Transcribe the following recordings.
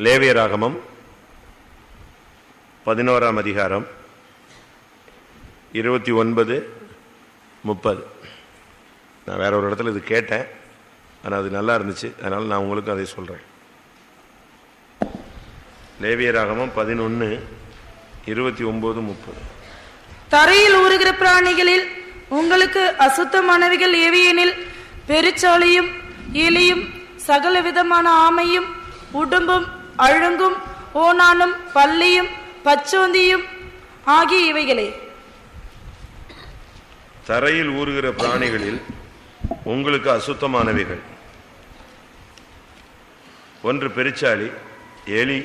லேவியராகமம் 11ஆம் அதிகாரம் 29-30. நான் வேற ஒரு இடத்துல இது கேட்டேன், ஆனால் அது நல்லா இருந்துச்சு, அதனால நான் உங்களுக்கு அதை சொல்றேன். லேவியராகமம் 11:29-30. தரையில் ஊறுகிற பிராணிகளில் உங்களுக்கு அசுத்தமானவைகள் ஏவியெனில் பெருச்சாளியும் எலியும் சகல விதமான ஆமையும் உடும்பும் அழுங்கும் ஓனானும் பல்லியும் பச்சோந்தியும் ஆகிய இவைகளே. தரையில் ஊறுகிற பிராணிகளில் உங்களுக்கு அசுத்தமானவைகள் ஒன்று பெருச்சாளி, எலி,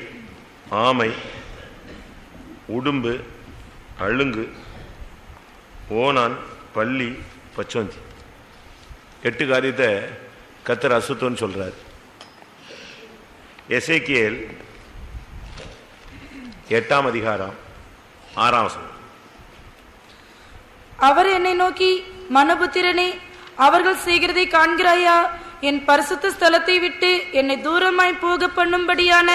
ஆமை, உடும்பு, அழுங்கு, ஓனான், பல்லி, பச்சோந்தி. 8 காரியத்தை கர்த்தர் அசுத்தம்னு சொல்றார். எசேக்கியேல் 8ஆம் அதிகாரம் 6ஆம் வசனம். அவர் என்னை நோக்கி, மனுபுத்திரனே, அவர்கள் செய்கிறதை காண்கிறாயா? என் பரிசுத்த ஸ்தலத்தை விட்டு என்னை தூரமாய் போக பண்ணும்படியான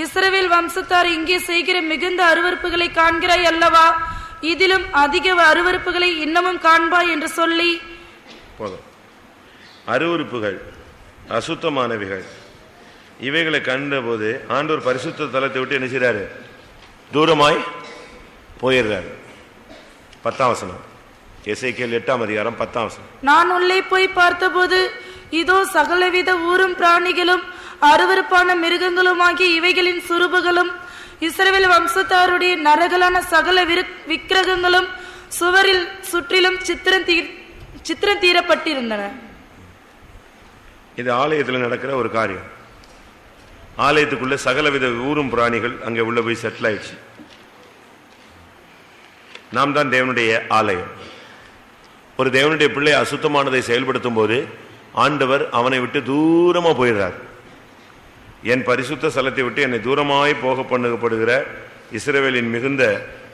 இஸ்ரவேல் வம்சத்தார் இங்கே செய்கிற மிகுந்த அருவருப்புகளை காண்கிறாய் அல்லவா? இதிலும் அதிக அருவருப்புகளை இன்னமும் காண்பாய் என்று சொல்லி போதும். அருவருப்புகள், அசுத்தமானவைகள், இவைகளை கண்டபோது ஆண்டவர் பரிசுத்த தலத்தை விட்டு என்ன செய்றாரு? தூரமாய் போயிடுறாரு. 10ஆம் வசனம். எசேக்கியேல் 8ஆம் அதிகாரம் 10ஆம் வசனம். நான் உள்ளே போய் பார்த்தபோது இதோ சகலவித ஊரும் பிராணிகளும் அருவருப்பான மிருகங்களுமாகிய இவைகளின் சுரூபங்களும் இஸ்ரவேல் வம்சத்தாருடைய நரகலான சகல விக்கிரகங்களும் சுவரில் சுற்றிலும் சித்திரம் தீரப்பட்டிருந்தன. இது ஆலயத்தில் நடக்கிற ஒரு காரியம். ஆலயத்துக்குள்ள சகலவித ஊரும் பிராணிகள் அங்கே உள்ள போய் செட்டில் ஆயிடுச்சு. நாம் தான் தேவனுடைய ஆலயம். ஒரு தேவனுடைய பிள்ளை அசுத்தமானதை செயல்படுத்தும் போது ஆண்டவர் அவனை விட்டு தூரமா போயிடுறார். என் பரிசுத்த ஸ்தலத்தை விட்டு என்னை தூரமாய் போக பண்ணப்படுகிற இஸ்ரவேலின் மிகுந்த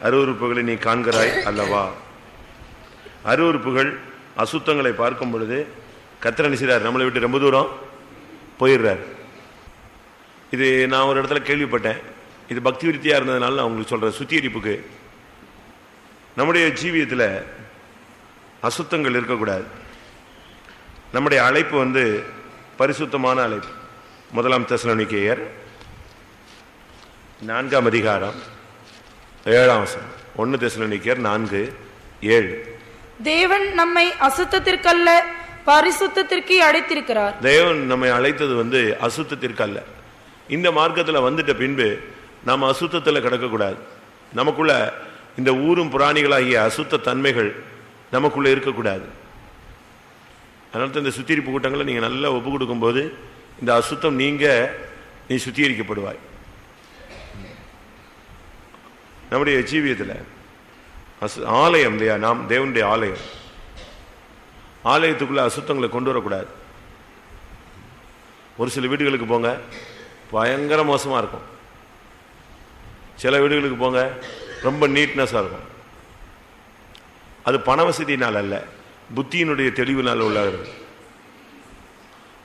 அருவருப்புகளை நீ காண்கிறாய் அல்லவா? அருவருப்புகள், அசுத்தங்களை பார்க்கும் பொழுது கர்த்தர் நினைச்சார், நம்மளை விட்டு ரொம்ப தூரம் போயிடுறார். இது நான் ஒரு இடத்துல கேள்விப்பட்டேன். இது பக்தி விருத்தியா இருந்ததுனால நான் உங்களுக்கு சொல்றேன். சுத்திகரிப்புக்கு நம்முடைய ஜீவியத்தில் அசுத்தங்கள் இருக்கக்கூடாது. நம்முடைய அழைப்பு பரிசுத்தமான அழைப்பு. 1 தெசலோனிக்கேயர் 4ஆம் அதிகாரம் 7ஆம் வசனம். 1 தெசலோனிக்கேயர் 4:7. தேவன் நம்மை அசுத்தத்திற்கல்ல பரிசுத்தத்திற்கு அழைத்திருக்கிறார். தேவன் நம்மை அழைத்தது அசுத்தத்திற்கு அல்ல. இந்த மார்க்கத்தில் வந்துட்ட பின்பு நாம் அசுத்தத்தில் கிடக்கக்கூடாது. நமக்குள்ள இந்த ஊரும் புராணிகளாகிய அசுத்த தன்மைகள் நமக்குள்ள இருக்கக்கூடாது. அதனால இந்த சுத்திகரிப்பு கூட்டங்களை நீங்க நல்லா ஒப்பு கொடுக்கும் போது இந்த அசுத்தம் நீ சுத்திகரிக்கப்படுவாய். நம்முடைய ஜீவியத்தில் ஆலயம் இல்லையா, நாம் தேவனுடைய ஆலயம். ஆலயத்துக்குள்ள அசுத்தங்களை கொண்டு வரக்கூடாது. ஒரு சில வீடுகளுக்கு போங்க, பயங்கர மோசமா இருக்கும். சில வீடுகளுக்கு போங்க, ரொம்ப நீட்னஸா இருக்கும். அது பண வசதியினால் அல்ல, புத்தியினுடைய தெளிவினால் உள்ளது.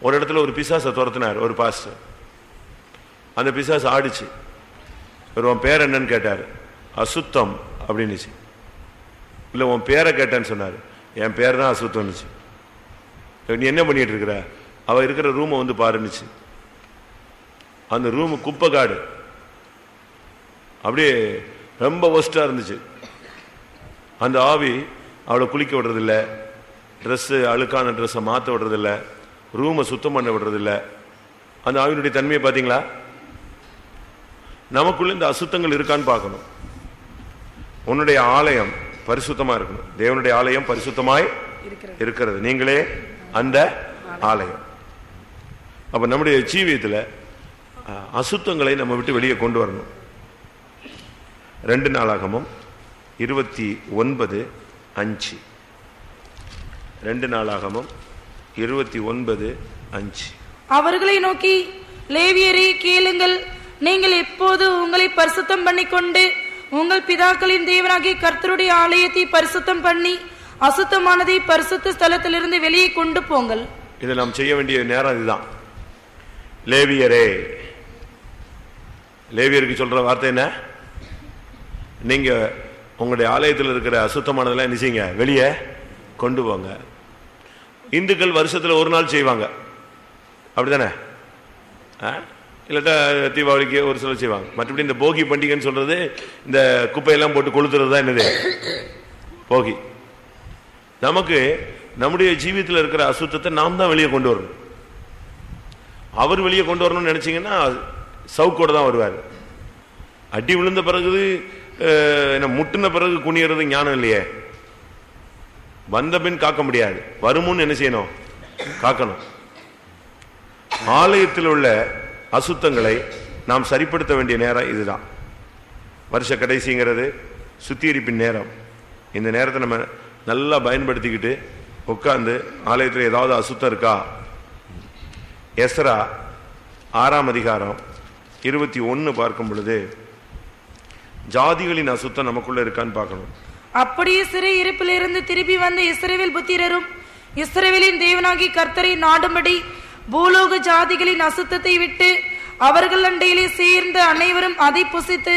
ஒரு இடத்துல ஒரு பிசாசை துரத்தினார் ஒரு பாஸ்டர். அந்த பிசாசு ஆடிச்சு. உன் பேர் என்னன்னு கேட்டார். அசுத்தம் அப்படின்னுச்சு. இல்லை உன் பேரை கேட்டேன்னு சொன்னார். என் பேர் தான் அசுத்தம்னுச்சு. நீ என்ன பண்ணிட்டு இருக்கிற? அவ இருக்கிற ரூமை பாருன்னுச்சு. அந்த ரூமு குப்பை காடு, அப்படியே ரொம்ப ஒஸ்டா இருந்துச்சு. அந்த ஆவி அவளை குளிக்க விடுறதில்லை, ட்ரெஸ்ஸு அழுக்கான ட்ரெஸ்ஸை மாற்ற விடுறதில்லை, ரூமை சுத்தம் பண்ண விடுறதில்லை. அந்த ஆவியினுடைய தன்மையை பார்த்தீங்களா? நமக்குள்ள இந்த அசுத்தங்கள் இருக்கான்னு பார்க்கணும். உன்னுடைய ஆலயம் பரிசுத்தமா இருக்கணும். தேவனுடைய ஆலயம் பரிசுத்தமாய் இருக்கிறது. நீங்களே அந்த ஆலயம். அப்ப நம்முடைய ஜீவியத்தில் அசுத்தங்களை நம்ம விட்டு வெளியே கொண்டு வரணும். 2 நாளாகமம் 29:5. 2 நாளாகமம் 29:5. அவர்களை நோக்கி, லேவியரே கேளுங்கள், நீங்கள் எப்போது உங்களை பரிசுத்தம் பண்ணிக்கொண்டு உங்கள் பிதாக்களின் தேவனாகிய கர்த்தருடைய ஆலயத்தை பரிசுத்தம் பண்ணி அசுத்தமானதை பரிசுத்த ஸ்தலத்திலிருந்து வெளியே கொண்டு போங்கள். இதை நாம் செய்ய வேண்டிய நேரம் இதுதான். லேவியரே லேவியருக்கு சொல்ற வார்த்தை என்ன? நீங்க உங்களுடைய ஆலயத்தில் இருக்கிற அசுத்தமானதெல்லாம் என்ன செய்யுங்க, வெளியே கொண்டு போங்க. இந்துக்கள் வருஷத்துல ஒரு நாள் செய்வாங்க, அப்படித்தானே? இல்லாட்டா தீபாவளிக்கு ஒரு சிலர் செய்வாங்க. மற்றபடி இந்த போகி பண்டிகைன்னு சொல்றது இந்த குப்பையெல்லாம் போட்டு கொளுத்துறது தான் என்னது போகி. நமக்கு நம்முடைய ஜீவியத்தில் இருக்கிற அசுத்தத்தை நாம் தான் வெளியே கொண்டு வரணும். அவர் வெளியே கொண்டு வரணும்னு நினைச்சீங்கன்னா சவுக்கோடு தான் வருவார். அடி விழுந்த பிறகு என்ன முட்டின பிறகு குனியறது ஞானம் இல்லையே. வந்த பின் காக்க முடியாது, வருமுன்னு என்ன செய்யணும், காக்கணும். ஆலயத்தில் உள்ள அசுத்தங்களை நாம் சரிப்படுத்த வேண்டிய நேரம் இதுதான். வருஷ கடைசிங்கிறது சுத்திகரிப்பின் நேரம். இந்த நேரத்தை நம்ம நல்லா பயன்படுத்திக்கிட்டு உட்கார்ந்து ஆலயத்தில் ஏதாவது அசுத்தம் இருக்கா, எஸ்ரா 6ஆம் அதிகாரம் 21 பார்க்கும் பொழுது ஜாதிகளின் அசுத்தம் நமக்குள்ள இருக்கான்னு பார்க்கணும். அப்படியே சிறை இருப்பிலிருந்து திரும்பி வந்த இஸ்ரவேல் புத்திரரும் இஸ்ரவேலின் தேவனாகி கர்த்தரை நாடும்படி பூலோக ஜாதிகளின் அசுத்தத்தை விட்டு அவர்கள் அண்டையிலே சேர்ந்த அனைவரும் அதை புசித்து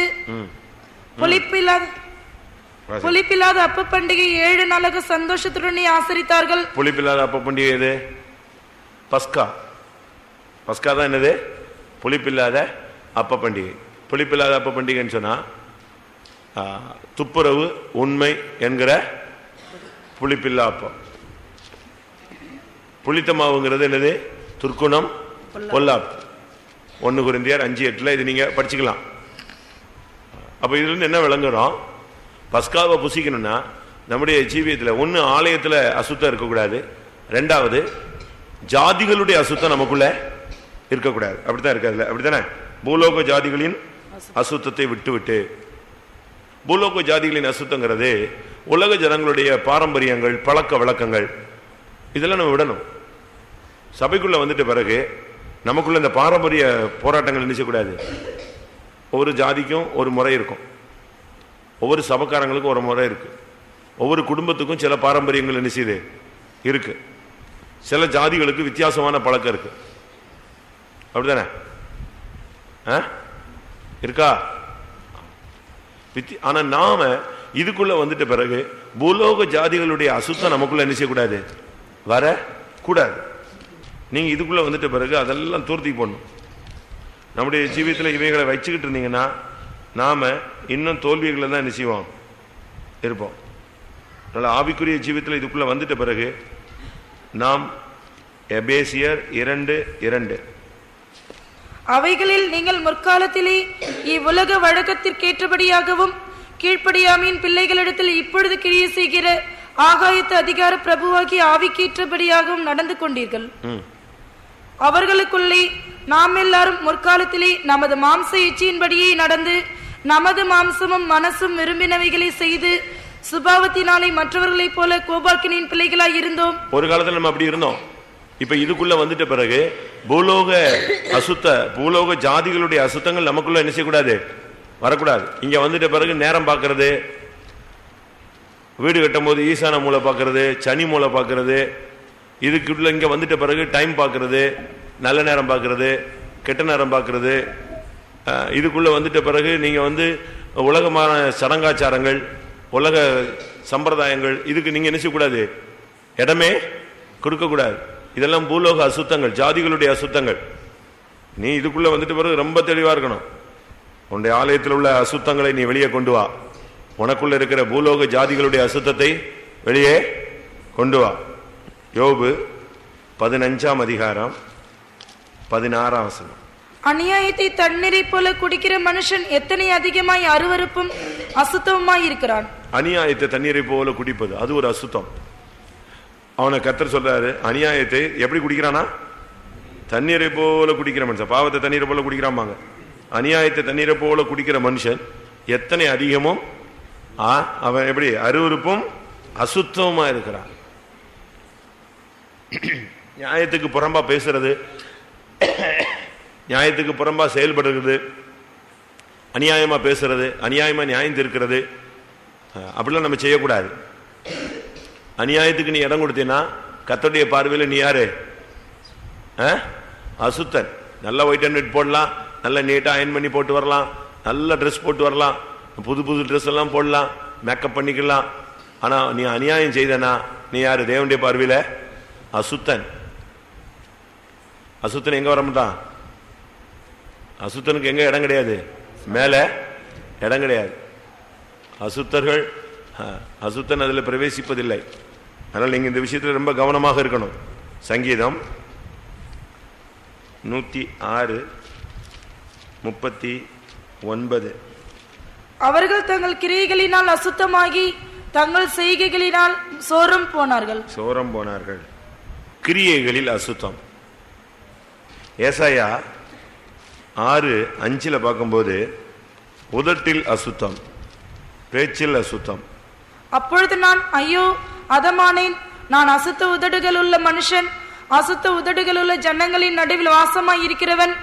புளிப்பில்லாத அப்ப பண்டிகை 7 நாளாக சந்தோஷத்துடனே ஆசரித்தார்கள். புளிப்பில்லாத அப்ப பண்டிகை எது? பஸ்கா. பஸ்கா தான் என்னது? புளிப்பில்லாத அப்ப பண்டிகை. புளிப்பில்லாத அப்ப பண்டிகைன்னு சொன்னா துப்புரவு உண்மை என்கிற புளிப்பில்லா அப்பம். புளித்த மாவுங்கிறது என்னது? துர்க்குணம் பொல்லாப்பு. 1 கொரிந்தியர் 5:8 இது நீங்க படிச்சுக்கலாம். அப்ப இதுல இருந்து என்ன விளங்குறோம்? பஸ்காவை புசிக்கணும்னா நம்முடைய ஜீவியத்தில் ஒன்று ஆலயத்தில் அசுத்தம் இருக்கக்கூடாது, 2வது ஜாதிகளுடைய அசுத்தம் நமக்குள்ள இருக்கக்கூடாது. அப்படித்தான் இருக்காதுல்ல, அப்படித்தானே? பூலோக ஜாதிகளின் அசுத்தத்தை விட்டு பூலோக ஜாதிகளின் அசுத்தங்கிறது உலக ஜனங்களுடைய பாரம்பரியங்கள், பழக்க வழக்கங்கள், இதெல்லாம் நம்ம விடணும். சபைக்குள்ள வந்துட்ட பிறகு நமக்குள்ள இந்த பாரம்பரிய போராட்டங்கள் நினைச்சக்கூடாது. ஒவ்வொரு ஜாதிக்கும் ஒரு முறை இருக்கும், ஒவ்வொரு சபைக்காரங்களுக்கும் ஒரு முறை இருக்கு, ஒவ்வொரு குடும்பத்துக்கும் சில பாரம்பரியங்கள் என்ன செய்யுது இருக்கு, சில ஜாதிகளுக்கு வித்தியாசமான பழக்கம் இருக்கு. அப்படித்தானே இருக்கா? ஆனா நாம இதுக்குள்ள வந்துட்ட பிறகு பூலோக ஜாதிகளுடைய அசுத்தம் நமக்குள்ள என்ன செய்யக்கூடாது, வர கூடாது. நீங்க இதுக்குள்ள வந்துட்ட பிறகு அதெல்லாம் தூர்த்தி போடணும். நம்முடைய ஜீவியத்தில் இவைகளை வச்சுக்கிட்டு இருந்தீங்கன்னா நாம இன்னும் தோல்விகளை தான் என்ன செய்வோம், இருப்போம். அதனால ஆவிக்குரிய ஜீவியத்தில் இதுக்குள்ள வந்துட்ட பிறகு நாம் எபேசியர் 2:2 அவைகளில் நீங்கள் முற்காலத்திலே இவ்வுலக வழக்கத்திற்கேற்றபடியாகவும் கீழ்ப்படியாமையின் பிள்ளைகளிடத்தில் இப்பொழுது கிரியை செய்கிற ஆகாயத்து அதிகார பிரபுவாகி ஆவிக்கேற்றபடியாகவும் நடந்து கொண்டீர்கள். அவர்களுக்குள்ளே நாம் எல்லாரும் முற்காலத்திலே நமது மாம்ச இச்சையின்படியே நடந்து நமது மாம்சமும் மனசும் விரும்பினவைகளை செய்து சுபாவத்தினாலே மற்றவர்களைப் போல கோபாக்கினின் பிள்ளைகளாய் இருந்தோம். ஒரு காலத்தில் நம்ம அப்படி இருந்தோம். இப்ப இதுக்குள்ள வந்துட்ட பிறகு பூலோக ஜாதிகளுடைய அசுத்தங்கள் நமக்குள்ள என்ன செய்யக்கூடாது, வரக்கூடாது. இங்க வந்துட்ட பிறகு நேரம் பார்க்கறது, வீடு கட்டும் போது ஈசான மூலை பார்க்கறது, சனி மூலை பார்க்கறது, இதுக்குள்ள இங்க வந்துட்ட பிறகு டைம் பார்க்கறது, நல்ல நேரம் பார்க்கறது, கெட்ட நேரம் பார்க்கறது, இதுக்குள்ள வந்துட்ட பிறகு நீங்க உலகமான சடங்காச்சாரங்கள், உலக சம்பிரதாயங்கள், இதுக்கு நீங்க என்ன செய்யக்கூடாது, இடமே கொடுக்கக்கூடாது. இதெல்லாம் பூலோக அசுத்தங்கள், ஜாதிகளுடைய அசுத்தங்கள். நீ இதுக்குள்ள வந்துட்டு பிறகு ரொம்ப தெளிவா இருக்கணும். உன்னுடைய ஆலயத்தில் உள்ள அசுத்தங்களை நீ வெளியே கொண்டு வா. உனக்குள்ள இருக்கிற பூலோக ஜாதிகளுடைய அசுத்தத்தை வெளியே கொண்டு வா. யோபு 15ஆம் அதிகாரம் 16ஆம் வசனம். அநியாயத்தை தண்ணீரை போல குடிக்கிற மனுஷன் எத்தனை அதிகமாய் அருவருப்பும் அசுத்தமாய் இருக்கிறான். அநியாயத்தை தண்ணீரை போல குடிப்பது அது ஒரு அசுத்தம். அவனை கர்த்தர் சொல்றாரு, அநியாயத்தை எப்படி குடிக்கிறானா, தண்ணீரை போல குடிக்கிற மனுஷன். பாவத்தை தண்ணீரை போல குடிக்கிறாமாங்க. அநியாயத்தை தண்ணீரை போல குடிக்கிற மனுஷன் எத்தனை அதிகமும் அவன் எப்படி அருவருப்பும் அசுத்தமா இருக்கிறான். நியாயத்துக்கு புறம்பா பேசுறது, நியாயத்துக்கு புறம்பா செயல்படுறது, அநியாயமா பேசுறது, அநியாயமா நியாயம் தீர்க்கிறது, அப்படிலாம் நம்ம செய்யக்கூடாது. அநியாயத்துக்கு நீ இடம் கொடுத்தீன்னா கர்த்தருடைய பார்வையில் நீ யாரு, அசுத்தன். நல்லா ஒயிட் அண்ட் ரெட் போடலாம், நல்ல நீட்டாக அயன் பண்ணி போட்டு வரலாம், நல்ல ட்ரெஸ் போட்டு வரலாம், புது புது ட்ரெஸ் எல்லாம் போடலாம், மேக்கப் பண்ணிக்கலாம். ஆனால் நீ அநியாயம் செய்தனா நீ யாரு? தேவனுடைய பார்வையில் அசுத்தன். அசுத்தன் எங்கே வர மாட்டான்? அசுத்தனுக்கு எங்கே இடம் கிடையாது, மேலே இடம் கிடையாது. அசுத்தர்கள் அசுத்தன் அதில் பிரவேசிப்பதில்லை. அதனால் நீங்கள் இந்த விஷயத்தில் ரொம்ப கவனமாக இருக்கணும். சங்கீதம் 106:39. அவர்கள் தங்கள் கிரியைகளினால் அசுத்தமாகி தங்கள் செய்கைகளினால் சோரம் போனார்கள். கிரியைகளில் அசுத்தம். ஏசாயா 6:5 பார்க்கும்போது உதட்டில் அசுத்தம், பேச்சில் அசுத்தம். அப்பொழுது நான் ஐயோ அதமானேன், நான் அசுத்த உதடுகள் உள்ள மனுஷன், அசுத்த உதடுகள் உள்ள ஜனங்களின் நடுவில் வாசமாய் இருக்கிறவன்.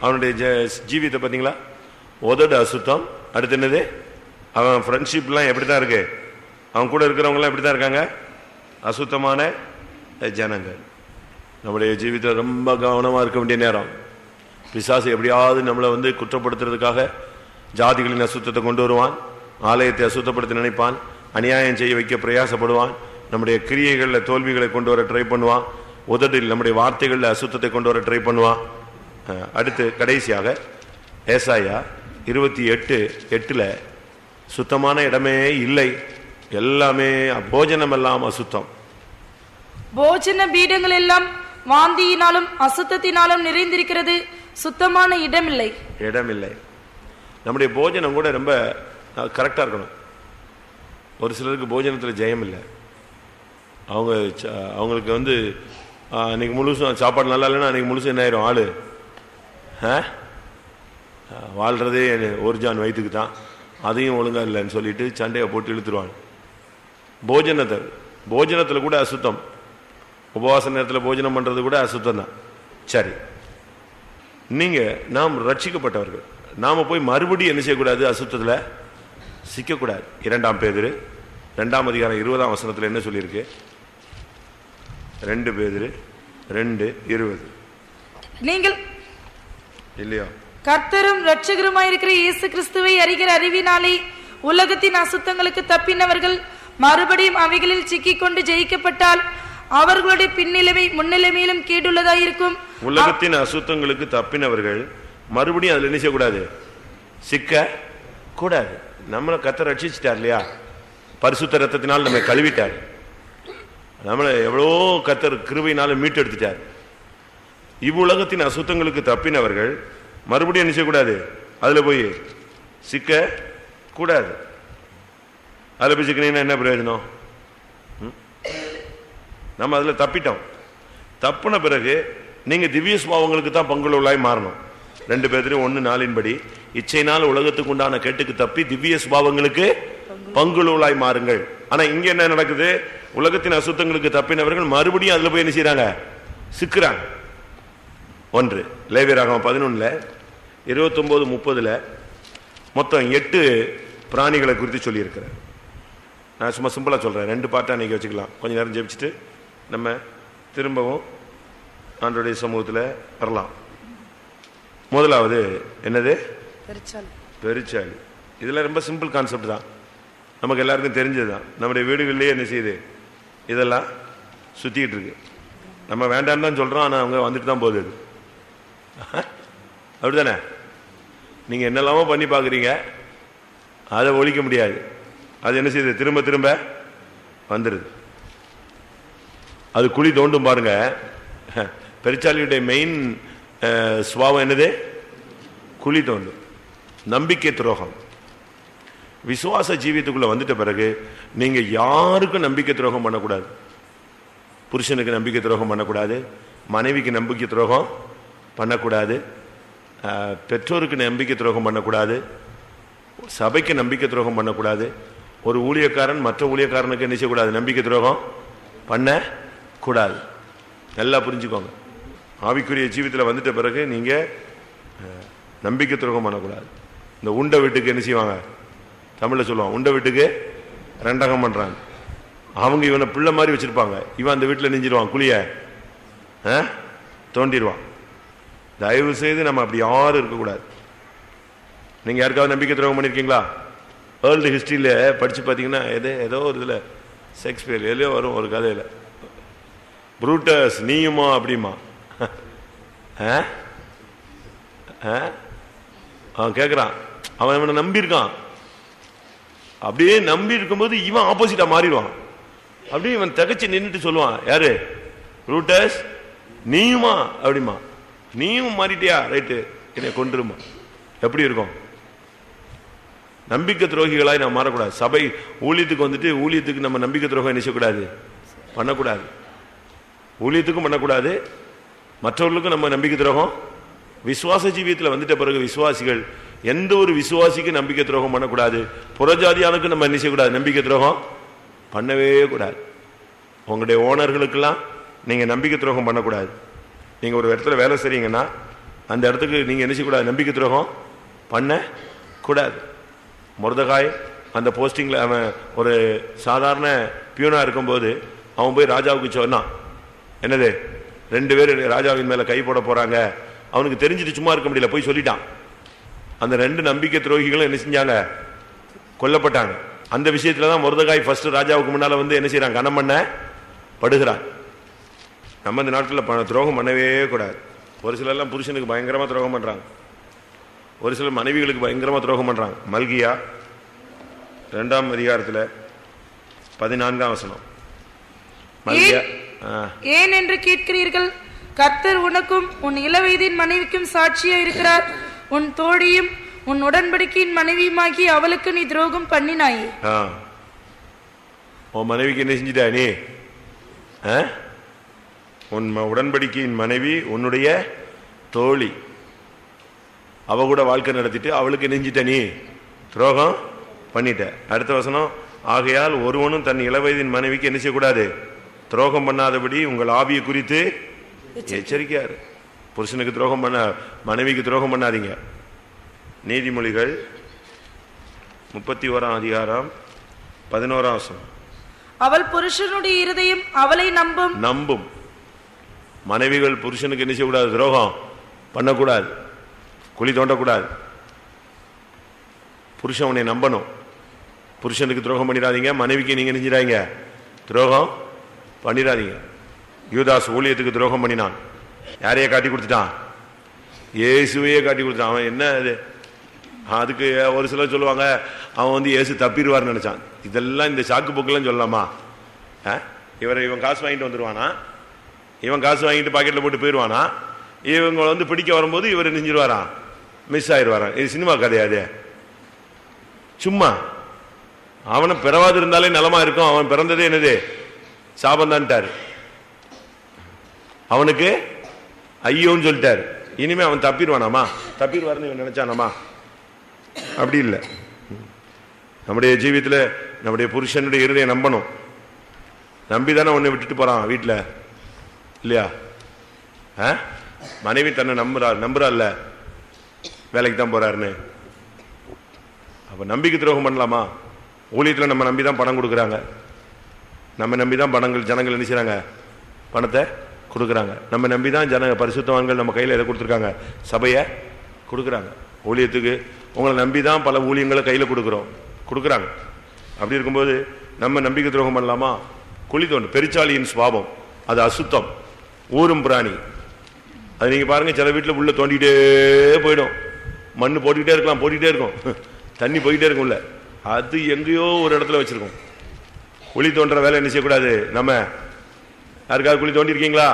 அவனுடைய ஜீவியத்தை பார்த்தீங்களா? உதடு அசுத்தம். அடுத்து என்னது? அவன் ஃப்ரெண்ட்ஷிப்லாம் எப்படிதான் இருக்கு? அவன் கூட இருக்கிறவங்கலாம் எப்படிதான் இருக்காங்க? அசுத்தமான ஜனங்கள். நம்முடைய ஜீவிதத்தில் ரொம்ப கவனமாக இருக்க வேண்டிய நேரம். பிசாசு எப்படியாவது நம்மளை குற்றப்படுத்துறதுக்காக ஜாதிகளின் அசுத்தத்தை கொண்டு வருவான், ஆலயத்தை அசுத்தப்படுத்த நினைப்பான், அநியாயம் செய்ய வைக்க பிரயாசப்படுவான், நம்முடைய கிரியைகளில் தோல்விகளை கொண்டு வர ட்ரை பண்ணுவான், உதடில் நம்முடைய வார்த்தைகளில் அசுத்தத்தை கொண்டு வர ட்ரை பண்ணுவான். அடுத்து கடைசியாக ஏசாயா 28:8 சுத்தமான இடமே இல்லை, எல்லாமே போஜனம் எல்லாம் அசுத்தம். போஜன பீடங்கள் எல்லாம் வாந்தியினாலும் அசுத்தத்தினாலும் நிறைந்திருக்கிறது, சுத்தமான இடமில்லை. நம்முடைய போஜனம் கூட ரொம்ப கரெக்டா இருக்கணும். ஒரு சிலருக்கு போஜனத்தில் ஜெயம் இல்லை. அவங்களுக்கு அன்னைக்கு முழுசும் சாப்பாடு நல்லா இல்லைன்னா அன்னைக்கு முழுசும் என்ன ஆயிரும்? ஆளு வாழ்றதே ஒரு ஜான் வயிற்றுக்கு தான், அதையும் ஒழுங்கா இல்லைன்னு சொல்லிட்டு சண்டையை போட்டு இழுத்துருவாங்க. போஜனத்தில் கூட அசுத்தம். உபவாச நேரத்தில் போஜனம் பண்றது கூட அசுத்தம் தான். சரி, நாம் ரட்சிக்கப்பட்டவர்கள், நாம போய் மறுபடியும் என்ன செய்யக்கூடாது? அசுத்தத்தில் சிக்கக்கூடாது. 2 பேதுரு 2:20 என்ன சொல்லியிருக்கு? 2 பேதுரு 2:20 நீங்கள் இல்லையா? கர்த்தரும் இரட்சகருமாயிருக்கிற இயேசு கிறிஸ்துவை அறிகிற அறிவினாலே உலகத்தின் அசுத்தங்களுக்கு தப்பினவர்கள் மறுபடியும் அவைகளில் சிக்கிக்கொண்டு ஜெயிக்கப்பட்டால் அவர்களுடைய பின்னிலைமை முன்னிலைமையிலும் கேடுள்ளதாயிருக்கும். உலகத்தின் அசுத்தங்களுக்கு தப்பினவர்கள் மறுபடியும் அதுல என்ன செய்யக்கூடாது? சிக்க கூடாது. நம்மளை கர்த்தர் ரட்சிச்சிட்டார் இல்லையா? பரிசுத்த ரத்தத்தினால் நம்மை கழுவிட்டார். நம்மளை எவ்வளோ கர்த்தர் கிருபையினால மீட்டெடுத்துட்டார். இவ்வுலகத்தின் அசுத்தங்களுக்கு தப்பினவர்கள் மறுபடியும் என்ன செய்யக்கூடாது? அதுல போய் சிக்க கூடாது. அதுல போய் சிக்கினீங்கன்னா என்ன பிரயோஜனம்? நம்ம அதுல தப்பிட்டோம். தப்புன பிறகு நீங்க திவ்ய சுபாவங்களுக்கு தான் பங்குள்ளவர்களாய் மாறணும். 2 பேதுரு 1:4 இச்சையினால் உலகத்துக்கு உண்டான கேட்டுக்கு தப்பி திவ்ய சுபாவங்களுக்கு பங்குள்ளவர்களாய் மாறுங்கள். ஆனா இங்க என்ன நடக்குது? உலகத்தின் அசுத்தங்களுக்கு தப்பினவர்கள் மறுபடியும் அதுல போய் என்ன செய்யறாங்க? சிக்குறாங்க. 1 லேவியராகமம் 11:29-30 மொத்தம் 8 பிராணிகளை குறித்து சொல்லி இருக்கிறேன். நான் சும்மா சிம்பிளா சொல்றேன். 2 பார்ட்டா நீங்க வச்சுக்கலாம். கொஞ்ச நேரம் ஜெபிச்சுட்டு நம்ம திரும்பவும் ஆண்டவருடைய சமூகத்தில் வரலாம். முதலாவது என்னது? பெருச்சாளி. இதெல்லாம் ரொம்ப சிம்பிள் கான்செப்ட் தான், நமக்கு எல்லாருக்கும் தெரிஞ்சதுதான். நம்முடைய வீடுகளிலேயே என்ன செய்யுது? இதெல்லாம் சுத்திட்டு இருக்கு. நம்ம வேண்டான்னு தான் சொல்றோம், ஆனா அவங்க வந்துட்டு தான் போகுது. அப்படித்தானே? நீங்க என்னெல்லாமோ பண்ணி பாக்குறீங்க, அதை ஒழிக்க முடியாது. அது என்ன செய்யுது? திரும்ப திரும்ப வந்துடுது. அது குழி தோண்டும் பாருங்க. பெருச்சாலியுடைய மெயின் சுபாவம் என்னது? குழி தோண்டும். நம்பிக்கை துரோகம். விசுவாச ஜீவியத்துக்குள்ள வந்துட்ட பிறகு நீங்க யாருக்கும் நம்பிக்கை துரோகம் பண்ணக்கூடாது. புருஷனுக்கு நம்பிக்கை துரோகம் பண்ணக்கூடாது, மனைவிக்கு நம்பிக்கை துரோகம் பண்ணக்கூடாது, பெற்றோருக்கு நம்பிக்கை துரோகம் பண்ணக்கூடாது, சபைக்கு நம்பிக்கை துரோகம் பண்ணக்கூடாது. ஒரு ஊழியக்காரன் மற்ற ஊழியக்காரனுக்கு என்ன செய்யக்கூடாது? நம்பிக்கை துரோகம் பண்ண கூடாது. நல்லா புரிஞ்சுக்கோங்க. ஆவிக்குரிய ஜீவியத்தில் வந்துட்ட பிறகு நீங்க நம்பிக்கை துரோகம் பண்ணக்கூடாது. இந்த உண்ட வீட்டுக்கு என்ன செய்வாங்க? தமிழ்ல சொல்லுவாங்க, உண்ட வீட்டுக்கு ரெண்டகம் பண்றாங்க. அவங்க இவனை பிள்ளை மாதிரி வச்சிருப்பாங்க, இவன் அந்த வீட்டில் நெஞ்சிருவான், குழிய தோண்டிடுவான். தயவு செய்து நம்ம அப்படி யாரும் இருக்கக்கூடாது. நீங்க யாருக்காவது நம்பிக்கை துரோகம் பண்ணிருக்கீங்களா? வேர்ல்டு ஹிஸ்டரியில படிச்சு பார்த்தீங்கன்னா ஏதோ ஒரு இதுல ஷேக்ஸ்பியர் எதையோ வரும் ஒரு கதையில, புரூட்டஸ் நீயுமா அப்படிமா கேட்குறான். அவன் அவனை நம்பியிருக்கான். அப்படியே நம்பி இருக்கும்போது இவன் ஆப்போசிட்டா மாறிடுவான். அப்படியே இவன் திகச்சு நின்றுட்டு சொல்லுவான், யாரு? புரூட்டஸ் நீயுமா அப்படிமா. நீயும் மாறிட்டியா, ரைட்டு, என்னை கொண்டுருமா. எப்படி இருக்கும்? நம்பிக்கை துரோகிகளாய் நாம் மாறக்கூடாது. சபை ஊழியத்துக்கு வந்துட்டு ஊழியத்துக்கு நம்ம நம்பிக்கை துரோகம் நினைச்சக்கூடாது, பண்ணக்கூடாது. ஊழியத்துக்கும் பண்ணக்கூடாது, மற்றவர்களுக்கும் நம்ம நம்பிக்கை துரோகம். விசுவாச ஜீவியத்தில் வந்துட்ட பிறகு விசுவாசிகள் எந்த ஒரு விசுவாசிக்கு நம்பிக்கை துரோகம் பண்ணக்கூடாது. புறஜாதியானுக்கு நம்ம நினைச்சக்கூடாது, நம்பிக்கை துரோகம் பண்ணவே கூடாது. உங்களுடைய ஓனர்களுக்கெல்லாம் நீங்க நம்பிக்கை துரோகம் பண்ணக்கூடாது. நீங்க ஒரு இடத்துல வேலை செய்றீங்கன்னா அந்த இடத்துக்கு நீங்க என்ன செய்யக்கூடாது, நம்பிக்கை துரோகம் பண்ண கூடாது. மொர்தகாய் அந்த போஸ்டிங்ல அவன் ஒரு சாதாரண பியூனா இருக்கும்போது அவன் போய் ராஜாவுக்கு சொன்னான், என்னது 2 பேர் ராஜாவின் மேல கை போட போறாங்க. அவனுக்கு தெரிஞ்சுட்டு சும்மா இருக்க முடியல, போய் சொல்லிட்டான். அந்த 2 நம்பிக்கை துரோகிகளும் என்ன செஞ்சாங்க, கொல்லப்பட்டாங்க. அந்த விஷயத்துலதான் மொர்தகாய் ஃபர்ஸ்ட் ராஜாவுக்கு முன்னால வந்து என்ன செய்யறான், கனம் பண்ண படுகிறான். நம்ம இந்த நாட்டில் துரோகம் பண்ணவே கூடாது. ஒரு சிலர்லாம் புருஷனுக்கு பயங்கரமா துரோகம் பண்றாங்க, ஒரு சிலர் மனைவிகளுக்கு பயங்கரமா துரோகம் பண்றாங்க. மல்கியா 2ஆம் அதிகாரத்தில் 14ஆம் வசனம். மல்கியா, ஏன் என்று கேட்கிறீர்கள்? கர்த்தர் உனக்கும் உன் இளவயதின் மனைவிக்கும் சாட்சியா இருக்கிறார். உன் தோழியும் உன் உடன்படிக்கையின் மனைவியுமாகி அவளுக்கு நீ துரோகம் பண்ணினாயே. உன் மனைவிக்கு என்ன செஞ்சிட்டா நீ? உன் உடன்படிக்கையின் மனைவி உன்னுடைய தோழி, அவ கூட வாழ்க்கை நடத்திட்டு அவளுக்கு நெஞ்சிட்ட நீ துரோகம் பண்ணிட்ட. அடுத்த வசனம், ஆகையால் ஒருவனும் தன் இளவயதின் மனைவிக்கு என்ன செய்யக்கூடாது, துரோகம் பண்ணாதபடி உங்கள் ஆவியை குறித்து எச்சரிக்கையாரு. புருஷனுக்கு துரோகம் பண்ண, மனைவிக்கு துரோகம் பண்ணாதீங்க. நீதிமொழிகள் 31ஆம் அதிகாரம் 11ஆம் வசனம். அவள் புருஷனுடைய இருதயம் அவளை நம்பும். மனைவிகள் புருஷனுக்கு என்ன செய்யக்கூடாது, துரோகம் பண்ணக்கூடாது, குழி தோண்டக்கூடாது. புருஷன் உன்னை நம்பணும். புருஷனுக்கு துரோகம் பண்ணிடாதீங்க, மனைவிக்கு நீங்க நெஞ்சிடாதீங்க, துரோகம் பண்ணிடாதீங்க. யூதாஸ் ஊழியத்துக்கு துரோகம் பண்ணினான். யாரையே காட்டி கொடுத்துட்டான்? இயேசுவையே காட்டி கொடுத்தான். அவன் என்ன அது, அதுக்கு ஒரு சிலர் சொல்லுவாங்க அவன் வந்து இயேசு தப்பிடுவார்னு நினைச்சான். இதெல்லாம் இந்த சாக்கு போக்கெல்லாம் சொல்லலாமா? இவன் காசு வாங்கிட்டு வந்துடுவானா, இவன் காசு வாங்கிட்டு பாக்கெட்ல போட்டு போயிடுவானா, இவங்க வந்து பிடிக்க வரும்போது இவர் நெஞ்சிருவாரான், மிஸ் ஆயிடுவாரான். இது சினிமா கதையாது, சும்மா. அவனை பிறவாது இருந்தாலே நலமா இருக்கும். அவன் பிறந்ததே என்னது, சாபந்தான்ட்டாரு. அவனுக்கு ஐயோன்னு சொல்லிட்டாரு. இனிமே அவன் தப்பிடுவானாமா, தப்பிடுவார்னு இவன் நினைச்சானாமா? அப்படி இல்லை. நம்முடைய ஜீவியத்தில் நம்முடைய புருஷனுடைய இருதயம் நம்பணும். நம்பிதானே உன்னை விட்டுட்டு போறான் வீட்டில், இல்லையா? மனைவி தன்னை நம்புறாள்ல, வேலைக்கு தான் போறாருன்னு. அப்ப நம்பிக்கை துரோகம் பண்ணலாமா? ஊழியத்தில் நம்ம நம்பி தான் பணம் கொடுக்குறாங்க, நம்ம நம்பி தான் ஜனங்கள் என்ன செய்றாங்க, பணத்தை கொடுக்குறாங்க. நம்ம நம்பி தான் பரிசுத்தவான்கள் நம்ம கையில் எதை கொடுத்துருக்காங்க, சபையை கொடுக்குறாங்க. ஊழியத்துக்கு உங்களை நம்பி தான் பல ஊழியங்களை கையில் கொடுக்குறாங்க. அப்படி இருக்கும்போது நம்ம நம்பிக்கை துரோகம் பண்ணலாமா? குழி தோண்டு, பெருச்சாளியின் சுவாபம், அது அசுத்தம், ஊரும் பிராணி. அது நீங்க பாருங்க, சில வீட்டில் உள்ள தோண்டிக்கிட்டே போயிடும், மண்ணு போட்டுக்கிட்டே இருக்கலாம், போட்டுக்கிட்டே இருக்கும், தண்ணி போய்கிட்டே இருக்கும்ல. அது எங்கேயோ ஒரு இடத்துல வச்சிருக்கோம். குழி தோன்ற வேலை என்ன செய்யக்கூடாது. நம்ம யாருக்காவது குழி தோண்டி இருக்கீங்களா?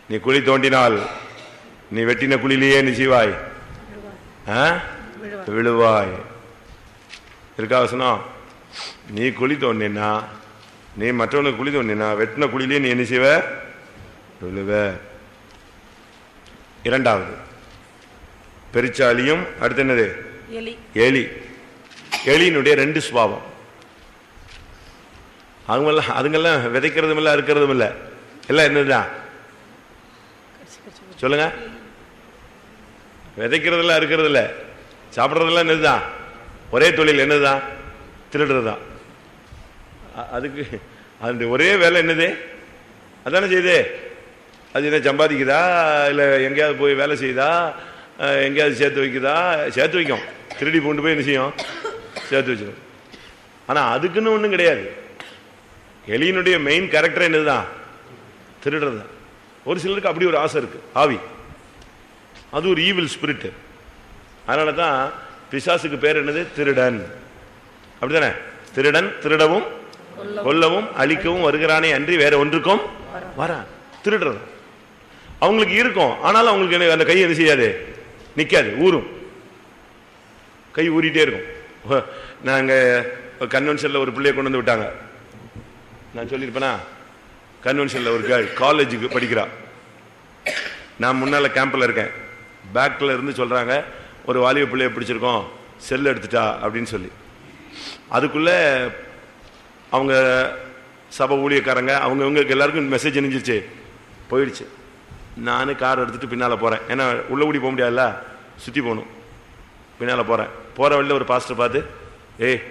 நீ குழி தோண்டினால் நீ வெட்டின குழியிலேயே நீ செய்வாய், விழுவாய். இருக்கா வசனம்? நீ குழி தோண்டினா, நீ மற்றவனுக்கு குழி தோண்டினா, வெட்டின குழியிலேயே நீ என்ன செய்வ, விழுவ. இரண்டாவது பெருச்சாலியும், அடுத்து என்னது, எலி. எலியினுடைய 2 சுபாவம். அதுங்கெல்லாம் விதைக்கிறதும் இல்லை, அறுக்கிறதும் இல்லை, எல்லாம் என்னதுதான் சொல்லுங்க? விதைக்கிறதுல அறுக்கிறது இல்லை, சாப்பிட்றதெல்லாம் என்னதுதான், ஒரே தொழில் என்னதுதான், திருடுறதுதான். அதுக்கு அதனுடைய ஒரே வேலை என்னது, அதானே செய்யுது. அது என்ன சம்பாதிக்குதா, இல்லை எங்கேயாவது போய் வேலை செய்யுதா, எங்கேயாவது சேர்த்து வைக்குதா? சேர்த்து வைக்கும். திருடி கொண்டு போய் என்ன செய்யும்? சேர்த்து வச்சிடும். ஆனால் அதுக்குன்னு ஒன்றும் கிடையாது. எலியினுடைய மெயின் கேரக்டர் என்னதுதான்? திருடுறது தான். ஒரு சிலருக்கு அப்படி ஒரு ஆசை இருக்கு, ஆவி. அது ஒரு ஈவில் ஸ்பிரிட். அதனால தான் பிசாசுக்கு பேர் என்னது? திருடன். அப்படித்தானே? திருடன் திருடவும் கொல்லவும் அழிக்கவும் வருகிறானே அன்றி வேற ஒன்றுக்கும் வரான். திருடுறது அவங்களுக்கு இருக்கும். ஆனாலும் அவங்களுக்கு அந்த கை என்ன செய்யாது? நிற்காது, ஊறும். கை ஊறிட்டே இருக்கும். நாங்கள் கன்வென்ஷனில் ஒரு பிள்ளையை கொண்டு வந்து விட்டாங்க. நான் சொல்லியிருப்பேனா? கன்வென்ஷனில் ஒரு கேர்ள் காலேஜுக்கு படிக்கிறா. நான் முன்னால் கேம்பில் இருக்கேன். பேக்கில் இருந்து சொல்கிறாங்க, ஒரு வாலிப பிள்ளையை பிடிச்சிருக்கோம், செல் எடுத்துட்டா அப்படின்னு சொல்லி. அதுக்குள்ளே அவங்க சபை ஊழியக்காரங்க அவங்களுக்கு எல்லாருக்கும் மெசேஜ் அனுப்பிச்சிருச்சு, போயிடுச்சு. நான் கார் எடுத்துகிட்டு பின்னால் போகிறேன். ஏன்னா உள்ளே கூடி போக முடியாதுல்ல, சுற்றி போகணும். பின்னால் போகிறேன். போகிற வழியில் ஒரு பாஸ்டர் பார்த்து, ஏய்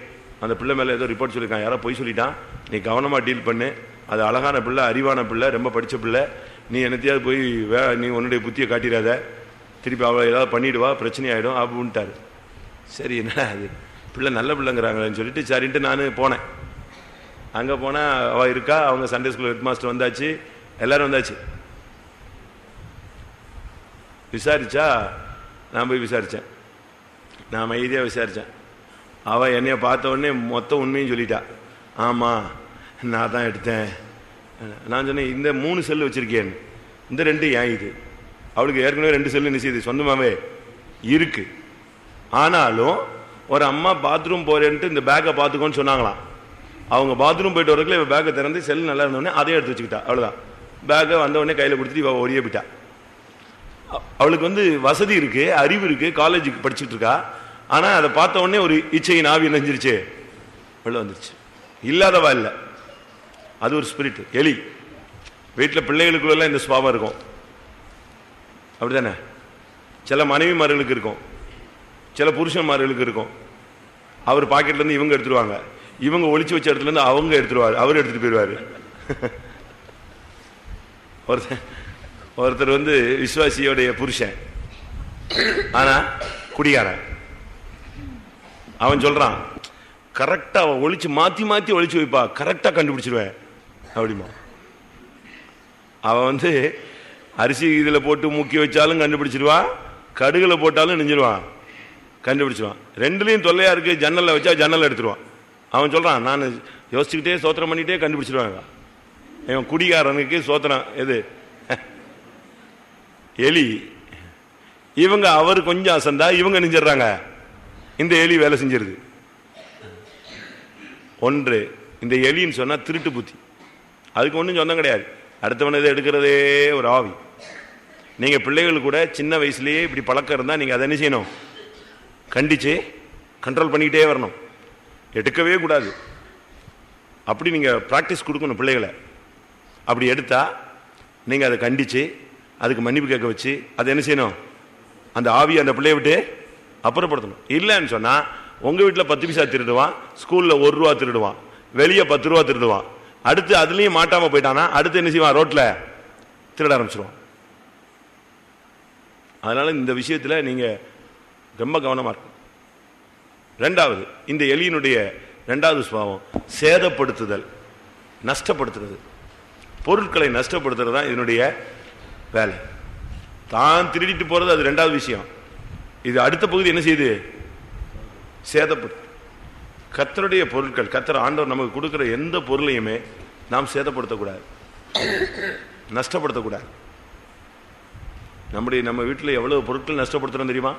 அந்த பிள்ளை மேலே ஏதோ ரிப்போர்ட் சொல்லியிருக்கான், யாரோ பொய் சொல்லிட்டான், நீ கவனமாக டீல் பண்ணு, அது அழகான பிள்ளை, அறிவான பிள்ளை, ரொம்ப படித்த பிள்ளை, நீ என்னத்தையாவது போய் நீ உன்னுடைய புத்தியை காட்டிடாத, திருப்பி அவளை ஏதாவது பண்ணிவிடுவா, பிரச்சனை ஆகிடும் அப்படின்ட்டாரு. சரி என்ன அது பிள்ளை நல்ல பிள்ளைங்கிறாங்களேன்னு சொல்லிட்டு சரின்ட்டு நான் போனேன். அங்கே போனால் அவள் இருக்கா, அவங்க சண்டே ஸ்கூல் ஹெட் மாஸ்டர் வந்தாச்சு, எல்லோரும் வந்தாச்சு. விசாரிச்சா, நான் போய் விசாரித்தேன். நான் அமைதியாக விசாரித்தேன். அவள் என்னைய பார்த்த உடனே மொத்தம் உண்மையும் சொல்லிட்டா. ஆமாம் நான் தான் எடுத்தேன். நான் சொன்னேன், இந்த 3 செல்லு வச்சுருக்கேன், இந்த 2 ஏன் இது? அவளுக்கு ஏற்கனவே 2 செல்லு நிச்சயது சொந்தமாகவே இருக்குது. ஆனாலும் ஒரு அம்மா பாத்ரூம் போகிறேன்ட்டு இந்த பேக்கை பார்த்துக்கோன்னு சொன்னாங்களாம். அவங்க பாத்ரூம் போயிட்டு வரக்குள்ள இவள் பேக்கை திறந்து செல்லு நல்லா இருந்தோடனே அதே எடுத்து வச்சுக்கிட்டா. அவ்வளோதான். பேக்கை வந்தவுடனே கையில் கொடுத்துட்டு இவள் ஒடியே போயிட்டா. அவளுக்கு வசதி இருக்குது, அறிவு இருக்குது, காலேஜுக்கு படிச்சுட்டு இருக்கா. ஆனால் அதை பார்த்த உடனே ஒரு இச்சையின் ஆவி நெஞ்சிருச்சு, வெளில வந்துருச்சு. இல்லாதவா இல்லை, அது ஒரு ஸ்பிரிட். எலி வீட்டில் பிள்ளைகளுக்குள்ளெல்லாம் இந்த சுபாவம் இருக்கும். அப்படித்தானே? சில மனைவிமார்களுக்கு இருக்கும், சில புருஷன்மார்களுக்கு இருக்கும். அவர் பாக்கெட்லேருந்து இவங்க எடுத்துருவாங்க, இவங்க ஒளிச்சு வச்ச இடத்துலேருந்து அவங்க எடுத்துருவார், அவர் எடுத்துகிட்டு போயிடுவார். ஒருத்தர் விசுவாசியோடைய புருஷன், ஆனால் குடிகாரன். அவன் சொல்கிறான், கரெக்டாக அவன் ஒளிச்சு மாற்றி மாற்றி ஒளிச்சு வைப்பா, கரெக்டாக கண்டுபிடிச்சிருவேன் அப்படிமா. அவன் அரிசி இதில் போட்டு முக்கி வச்சாலும் கண்டுபிடிச்சிருவான், கடுகில் போட்டாலும் நெஞ்சிருவான், கண்டுபிடிச்சிருவான். 2லையும் தொல்லையாக இருக்குது. ஜன்னலில் வச்சா ஜன்னல் எடுத்துருவான். அவன் சொல்கிறான், நான் யோசிச்சுக்கிட்டே சோத்திரம் பண்ணிகிட்டே கண்டுபிடிச்சிருவாங்க. இவன் குடிகாரனுக்கு சோத்திரம் எது? எலி. இவங்க அவர் கொஞ்சம் அசந்தா இவங்க நெஞ்சிடுறாங்க, இந்த எலி வேலை செஞ்சிருது. ஒன்று இந்த எலின்னு சொன்னால் திருட்டு புத்தி. அதுக்கு ஒன்றும் சொந்தம் கிடையாது. அடுத்தவனை இதை எடுக்கிறதே ஒரு ஆவி. நீங்கள் பிள்ளைகள் கூட சின்ன வயசுலேயே இப்படி பழக்கம் இருந்தால் நீங்கள் அதை என்ன செய்யணும்? கண்டித்து கண்ட்ரோல் பண்ணிக்கிட்டே வரணும், எடுக்கவே கூடாது. அப்படி நீங்கள் ப்ராக்டிஸ் கொடுக்கணும் பிள்ளைகளை. அப்படி எடுத்தால் நீங்கள் அதை கண்டித்து அதுக்கு மன்னிப்பு கேட்க வச்சு அதை என்ன செய்யணும்? அந்த ஆவியை அந்த பிள்ளையை விட்டு அப்புறப்படுத்தணும். இல்லைன்னு சொன்னால் உங்கள் வீட்டில் 10 பைசா திருடுவான், ஸ்கூலில் 1 ரூபா திருடுவான், வெளியே 10 ரூபா திருடுவான். அடுத்து அதுலேயும் மாட்டாமல் போயிட்டானா அடுத்து என்ன செய்வான்? ரோட்டில் திருட ஆரம்பிச்சிடுவான். அதனால் இந்த விஷயத்தில் நீங்கள் ரொம்ப கவனமாக இருக்கும். 2வது, இந்த எலியினுடைய 2வது சுபாவம் சேதப்படுத்துதல், நஷ்டப்படுத்துறது. பொருட்களை நஷ்டப்படுத்துறது தான் இதனுடைய வேலை. தான் திருடிட்டு போகிறது அது 2வது விஷயம். இது அடுத்த பகுதி என்ன செய்யுது? சேதப்படுத்து. கர்த்தருடைய பொருட்கள், கர்த்தர் ஆண்டவர் நமக்கு கொடுக்குற எந்த பொருளையுமே நாம் சேதப்படுத்தக்கூடாது, நஷ்டப்படுத்தக்கூடாது. நம்ம வீட்டில் எவ்வளவு பொருட்கள் நஷ்டப்படுத்துறோம் தெரியுமா?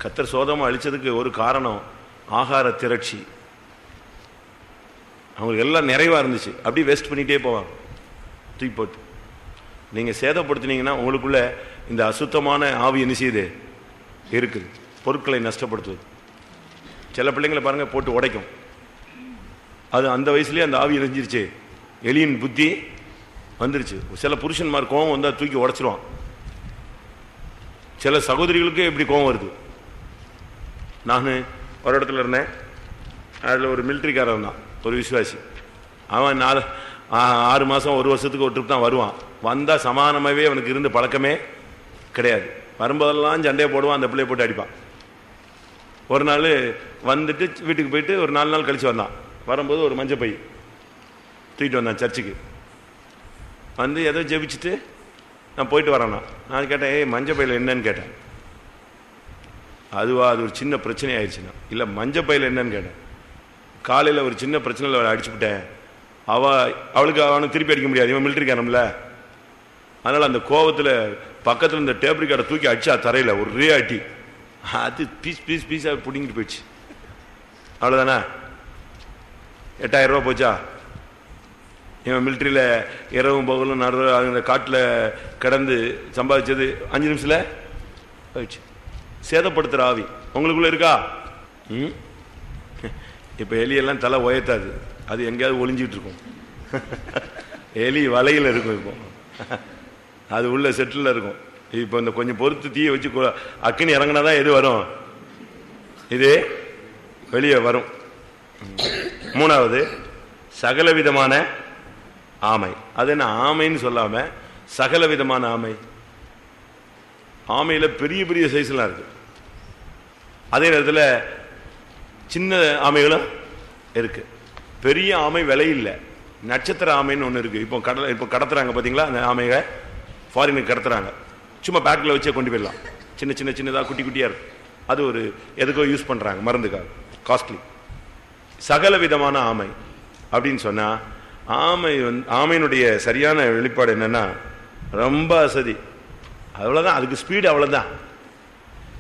கர்த்தர் சோதோமை அழிச்சதுக்கு ஒரு காரணம் ஆகார திரட்சி. அவங்களுக்கு எல்லாம் நிறைவா இருந்துச்சு, அப்படியே வேஸ்ட் பண்ணிட்டே போவாங்க, தூக்கி போட்டு. நீங்க சேதப்படுத்தினீங்கன்னா உங்களுக்குள்ள இந்த அசுத்தமான ஆவி என்ன செய்யுது? இருக்குது. பொருட்களை நஷ்டப்படுத்துவது. சில பிள்ளைங்களை பாருங்க, போட்டு உடைக்கும். அது அந்த வயசுலேயே அந்த ஆவி எரிஞ்சிருச்சு, எலியின் புத்தி வந்துருச்சு. சில புருஷன்மார் கோவம் வந்தால் தூக்கி உடைச்சிருவான். சில சகோதரிகளுக்கு எப்படி கோவம் வருது. நான் ஒரு இடத்துல இருந்தேன், அதில் ஒரு மிலிட்ரிக்காரன் தான், ஒரு விசுவாசி. அவன் 6 மாதம் 1 வருஷத்துக்கு ஒரு ட்ரிப் தான் வருவான். வந்தால் சமானமாகவே அவனுக்கு இருந்து பழக்கமே கிடையாது. வரும்போதெல்லாம் சண்டையை போடுவான், அந்த பிள்ளையை போட்டு அடிப்பான். ஒரு நாள் வந்துட்டு வீட்டுக்கு போயிட்டு ஒரு 4 நாள் கழித்து வந்தான். வரும்போது ஒரு மஞ்சள் பை தூக்கிட்டு வந்தான் சர்ச்சுக்கு. வந்து ஏதோ ஜெபிச்சுட்டு நான் போயிட்டு வரேன்னா, நான் கேட்டேன், மஞ்சள் பையில் என்னன்னு கேட்டேன். அதுவா, அது ஒரு சின்ன பிரச்சனை ஆயிடுச்சுன்னா. இல்லை, மஞ்சள் பையில் என்னன்னு கேட்டேன். காலையில் ஒரு சின்ன பிரச்சனையில் அவளை அடிச்சுவிட்டேன். அவளுக்கு அவனுக்கு திருப்பி அடிக்க முடியாது, இவன் மிலிட்டரிக்காரம்ல. அதனால் அந்த கோபத்தில் பக்கத்தில் இந்த டேபிள் கார்டை தூக்கி அடிச்சா தரையில் ஒரே அடி. அது பீஸாக பிடிங்கிட்டு போயிடுச்சு. அவ்வளோதானே, 8000 ரூபா போச்சா? இவன் மிலிட்டரியில் இரவும் பகலும் அந்த காட்டில் கிடந்து சம்பாதிச்சது 5 நிமிஷத்தில் போயிடுச்சு. சேதப்படுத்துகிற ஆவி உங்களுக்குள்ள இருக்கா? இப்போ எலியெல்லாம் தலை உயர்த்தாது, அது எங்கேயாவது ஒளிஞ்சிட்டு இருக்கும். எலி வலையில் இருக்கும். இப்போ அது உள்ள செட்டில் இருக்கும். இப்போ இந்த கொஞ்சம் பொறுத்து தீயை வச்சு அக்கினி இறங்கினாதான் எது வரும், இது வெளியே வரும். 3வது சகலவிதமான ஆமை. அது என்ன ஆமைன்னு சொல்லாம சகலவிதமான ஆமை. ஆமையில பெரிய பெரிய சைஸ்லாம் இருக்கு, அதே நேரத்தில் சின்ன ஆமைகளும் இருக்கு. பெரிய ஆமை விலை இல்லை, நட்சத்திர ஆமைன்னு ஒன்று இருக்கு. இப்போ கடத்துறாங்க பார்த்தீங்களா, அந்த ஆமையை ஃபாரினுக்கு கடத்துறாங்க. சும்மா பேக்கில் வச்சே கொண்டு போயிடலாம். சின்னதாக குட்டி குட்டியாக இருக்கு. அது ஒரு எதுக்கோ யூஸ் பண்ணுறாங்க, மருந்துக்காக, காஸ்ட்லி. சகல விதமான ஆமை அப்படின்னு சொன்னால், ஆமையினுடைய சரியான வெளிப்பாடு என்னன்னா, ரொம்ப அசதி, அவ்வளோதான். அதுக்கு ஸ்பீடு அவ்வளோதான்.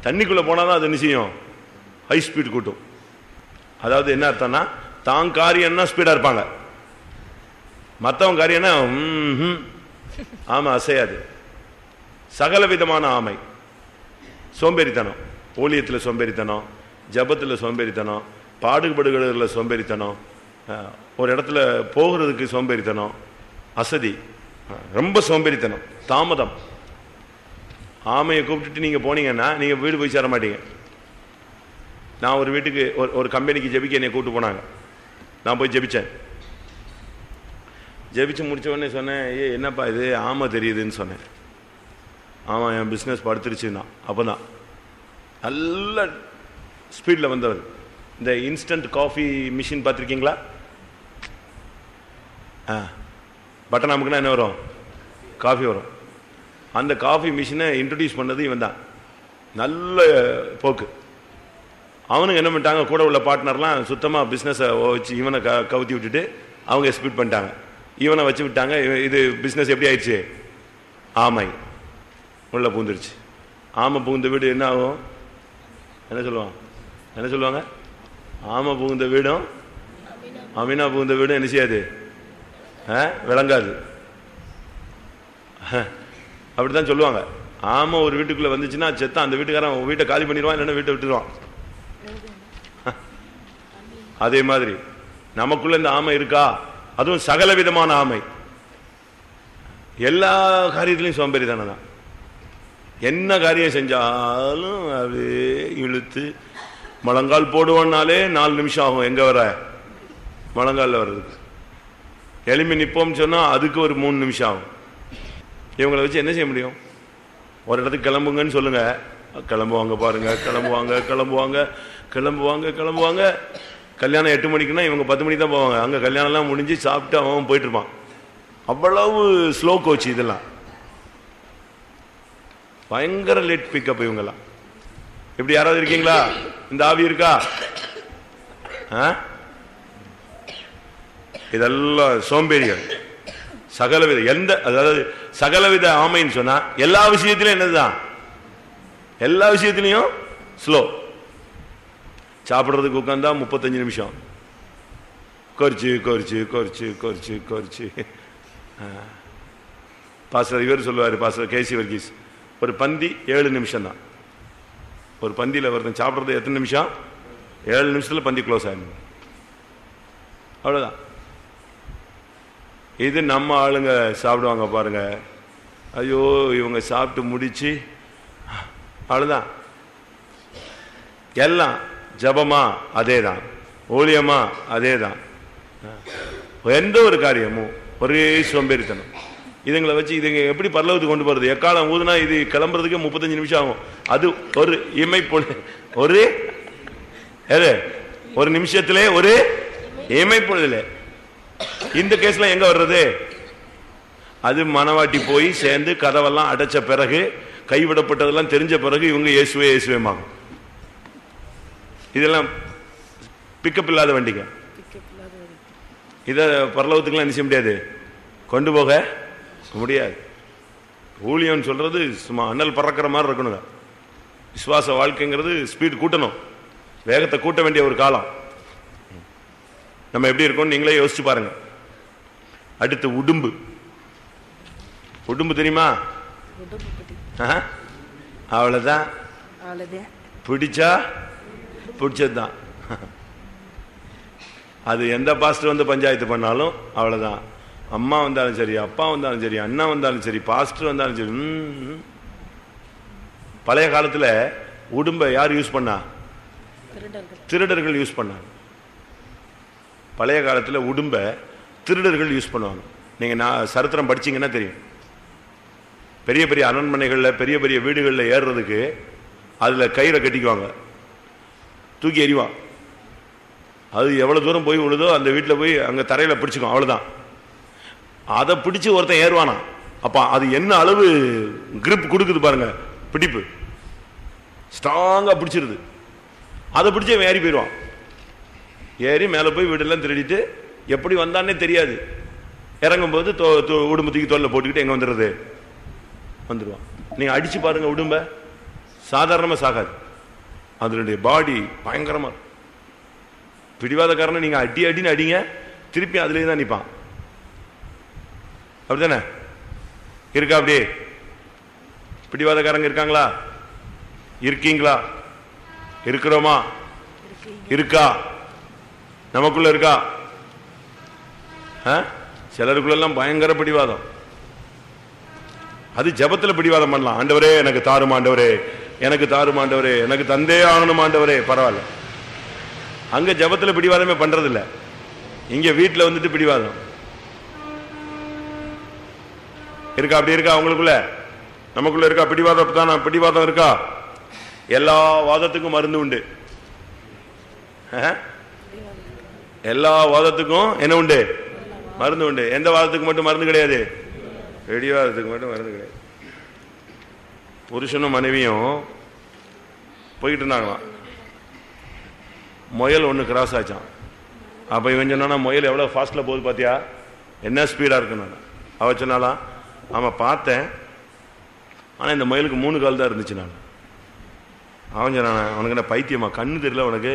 தண்ணிக்குள்ளே போனால் தான் அது என்ன செய்யும், ஹை ஸ்பீடு கூட்டும். அதாவது என்ன அர்த்தம்னா, தான் காரியம்னா ஸ்பீடாக இருப்பாங்க, மற்றவங்க காரியம்னா ஆமை அசையாது. சகல விதமான ஆமை. சோம்பேறித்தனம், ஊழியத்தில் சோம்பேறித்தனம், ஜபத்தில் சோம்பேறித்தனம், பாடுபடுகிறதுல சோம்பேறித்தனம், ஒரு இடத்துல போகிறதுக்கு சோம்பேறித்தனம், அசதி, ரொம்ப சோம்பேறித்தனம், தாமதம். ஆமையை கூப்பிட்டுட்டு நீங்கள் போனீங்கன்னா நீங்கள் வீடு போய் சேர மாட்டீங்க. நான் ஒரு வீட்டுக்கு ஒரு கம்பெனிக்கு ஜெபிக்க என்னை கூப்பிட்டு போனாங்க. நான் போய் ஜெபித்தேன். ஜெபிச்சு முடிச்ச உடனே சொன்னேன், என்னப்பா இது ஆமை தெரியுதுன்னு சொன்னேன். ஆமாம், என் பிஸ்னஸ் படுத்துருச்சுன்னா. அப்போ தான் நல்ல ஸ்பீடில் வந்தவர். இந்த இன்ஸ்டன்ட் காஃபி மிஷின் பார்த்துருக்கீங்களா? பட்டன் அமுக்குனா என்ன வரும், காஃபி வரும். அந்த காஃபி மிஷினை இன்ட்ரடியூஸ் பண்ணது இவன் தான். நல்ல போக்கு. அவனுக்கு என்ன பண்ணிட்டாங்க, கூட உள்ள பார்ட்னர்லாம் சுத்தமாக பிஸ்னஸை வச்சு இவனை கவுத்தி விட்டுட்டு அவங்க ஸ்பீட் பண்ணிட்டாங்க. இவனை வச்சு விட்டாங்க. இது பிஸ்னஸ் எப்படி ஆயிடுச்சு, ஆமை உள்ள பூந்துருச்சு. ஆமை புகுந்த வீடு என்ன ஆகும், என்ன சொல்லுவாங்க, ஆமை புகுந்த வீடும் அமீனா புகுந்த வீடும் என்ன செய்யாது, விளங்காது. அப்படித்தான் சொல்லுவாங்க. ஆமை ஒரு வீட்டுக்குள்ள வந்துச்சுன்னா செத்தான், அந்த வீட்டுக்காரன் வீட்டை காலி பண்ணிடுவான், இல்லைன்னா வீட்டை விட்டுருவான். அதே மாதிரி நமக்குள்ள இந்த ஆமை இருக்கா, அதுவும் சகல விதமான ஆமை. எல்லா காரியத்திலையும் சோம்பேறி தானே தான். என்ன காரியம் செஞ்சாலும் அது இழுத்து முழங்கால் போடுவோன்னாலே 4 நிமிஷம் ஆகும். எங்க வர முழங்காலில் வர்றதுக்கு. எளிமை நிற்போம்னு சொன்னால் அதுக்கு ஒரு 3 நிமிஷம் ஆகும். இவங்களை வச்சு என்ன செய்ய முடியும்? ஒரு இடத்துக்கு கிளம்புங்கன்னு சொல்லுங்க, கிளம்புவாங்க பாருங்க, கிளம்புவாங்க. கல்யாணம் 8 மணிக்குன்னா இவங்க 10 மணிக்கு தான் போவாங்க. அங்கே கல்யாணம்லாம் முடிஞ்சு சாப்பிட்டு அவன் போயிட்டு இருப்பான். அவ்வளவு ஸ்லோ கோச். இதெல்லாம் பயங்கர லேட் பிக்கப் இவங்கெல்லாம். இப்படி யாராவது இருக்கீங்களா? இந்த ஆவி இருக்கா? இதெல்லாம் சோம்பேறிகள். சகலவித அதாவது சகலவித ஆமைன்னு சொன்னா எல்லா விஷயத்திலும் என்னதுதான், எல்லா விஷயத்திலையும் ஸ்லோ. சாப்பிட்றதுக்கு உட்காந்தா 35 நிமிஷம் கொறிச்சு. பாஸ்டர் இவர் சொல்லுவார், பாஸ்டர் கேசி வர்கீஸ், ஒரு பந்தி 7 நிமிஷம் தான். ஒரு பந்தியில் ஒருத்தன் சாப்பிட்றது எத்தனை நிமிஷம்? 7 நிமிஷத்தில் பந்தி க்ளோஸ் ஆகிடும். அவ்வளோதான். இது நம்ம ஆளுங்க சாப்பிடுவாங்க பாருங்க. ஐயோ, இவங்க சாப்பிட்டு முடிச்சு அவ்வளோதான். எல்லாம் ஜபமா அதே தான், ஊழியமா அதே தான், எந்த ஒரு காரியமும் ஒரே சோம்பேறித்தனம். இதுங்களை வச்சு இதுங்க எப்படி பரலோகத்துக்கு கொண்டு போறது? எக்காலம் ஊதுனா இது கிளம்புறதுக்கு 35 நிமிஷம் ஆகும். அது ஒரு இமைப்பொழுது, ஒரு நிமிஷத்திலே ஒரு இமைப்பொழுதுல. இந்த கேஸ்ல எங்க வர்றது? அது மனவாட்டி போய் சேர்ந்து கதவெல்லாம் அடைச்ச பிறகு, கைவிடப்பட்டதெல்லாம் தெரிஞ்ச பிறகு இவங்க இயேசுவே இயேசுவேமாங்க. இதெல்லாம் பிக்கப் இல்லாத வண்டிங்க. இதை பரலோகத்துக்குலாம் என்ன செய்ய முடியாது, கொண்டு போக முடியாது. ஊழியம் சொல்றது சும்மா அண்ணல் பறக்கிற மாதிரி இருக்கணுங்க. விசுவாச வாழ்க்கைங்கிறது ஸ்பீட் கூட்டணும், வேகத்தை கூட்ட வேண்டிய ஒரு காலம். நம்ம எப்படி இருக்கோம் நீங்களே யோசிச்சு பாருங்க. அடுத்து உடும்பு. உடும்பு தெரியுமா? அவ்வளவுதான், பிடிச்சா பிடிச்சதுதான். அது எந்த பாஸ்டர் வந்து பஞ்சாயத்து பண்ணாலும் அவ்வளவுதான். அம்மா வந்தாலும் சரி, அப்பா வந்தாலும் சரி, அண்ணா வந்தாலும் சரி, பாஸ்டர் வந்தாலும் சரி. பழைய காலத்துல உடும்பை யார் யூஸ் பண்ணா? திருடர்கள் யூஸ் பண்ணாங்க. பழைய காலத்துல உடும்பை திருடர்கள் யூஸ் பண்ணுவாங்க. நீங்க சரித்திரம் படிச்சீங்கன்னா தெரியும். பெரிய பெரிய அரண்மனைகளில், பெரிய பெரிய வீடுகளில் ஏறுறதுக்கு அதுல கயிறை கட்டிக்குவாங்க, தூக்கி எறிவான். அது எவ்வளவு தூரம் போய் விழுதோ அந்த வீட்டில் போய் அங்க தரையில பிடிச்சுக்கும், அவ்வளவுதான். அதை பிடிச்சு ஒருத்தன் ஏறுவானா, அப்ப அது என்ன அளவு கிரிப் கொடுக்குது பாருங்க, பிடிப்பு ஸ்ட்ராங்கா பிடிச்சிருது. அதை பிடிச்சே ஏறி போயிடுவான். ஏறி மேல போய் வீடெல்லாம் திருடிட்டு எப்படி வந்தானே தெரியாது. இறங்கும் போது உடும்பு தூக்கி தோல்ல போட்டுக்கிட்டு எங்க வந்துடுறது, வந்துடுவான். நீங்க அடிச்சு பாருங்க, உடும்ப சாதாரணமா சாகாது. அதனுடைய பாடி பயங்கரமா. பிடிவாதக்காரனை நீங்க அடி அடின்னு அடிங்க, திருப்பி அதுலேயே தான் நிற்பான். அப்படித்தானே இருக்கா? அப்படியே பிடிவாதக்காரங்க இருக்காங்களா? இருக்கீங்களா? இருக்கிறோமா? இருக்கா? நமக்குள்ள இருக்கா? சிலருக்குள்ளெல்லாம் பயங்கர பிடிவாதம். அது ஜபத்துல பிடிவாதம் பண்ணலாம். ஆண்டவரே எனக்கு தாரும், ஆண்டவரே எனக்கு தாரும், ஆண்டவரே எனக்கு தந்தே ஆகணும், ஆண்டவரே. பரவாயில்ல, அங்க ஜபத்துல பிடிவாதமே பண்றது இல்ல. இங்க வீட்டுல வந்துட்டு பிடிவாதம் இருக்கா? அப்படி இருக்கா உங்களுக்குள்ள? நமக்குள்ள இருக்கா பிடிவாதம்? தானே பிடிவாதம் இருக்கா? எல்லா வாதத்துக்கும் மருந்து உண்டு. எல்லா வாதத்துக்கும் என்ன உண்டு? மருந்து உண்டு. எந்த வாதத்துக்கு மட்டும் மருந்து கிடையாது? பிடிவாதத்துக்கு மட்டும் மருந்து கிடையாது. புருஷனும் மனைவியும் போயிட்டு இருந்தாங்களாம். முயல் ஒன்று கிராஸ் ஆச்சான். அப்போ இவன் சொன்னா, முயல் எவ்வளோ ஃபாஸ்ட்டில் போகுது பார்த்தியா, என்ன ஸ்பீடாக இருக்குன்னு. அவ சொன்னாலாம், ஆமாம் பார்த்தேன், ஆனால் இந்த முயலுக்கு 3 கால் தான் இருந்துச்சு. நான் அவன் சொன்னான், அவனுக்கு என்ன பைத்தியமா, கண்ணு தெரியல உனக்கு?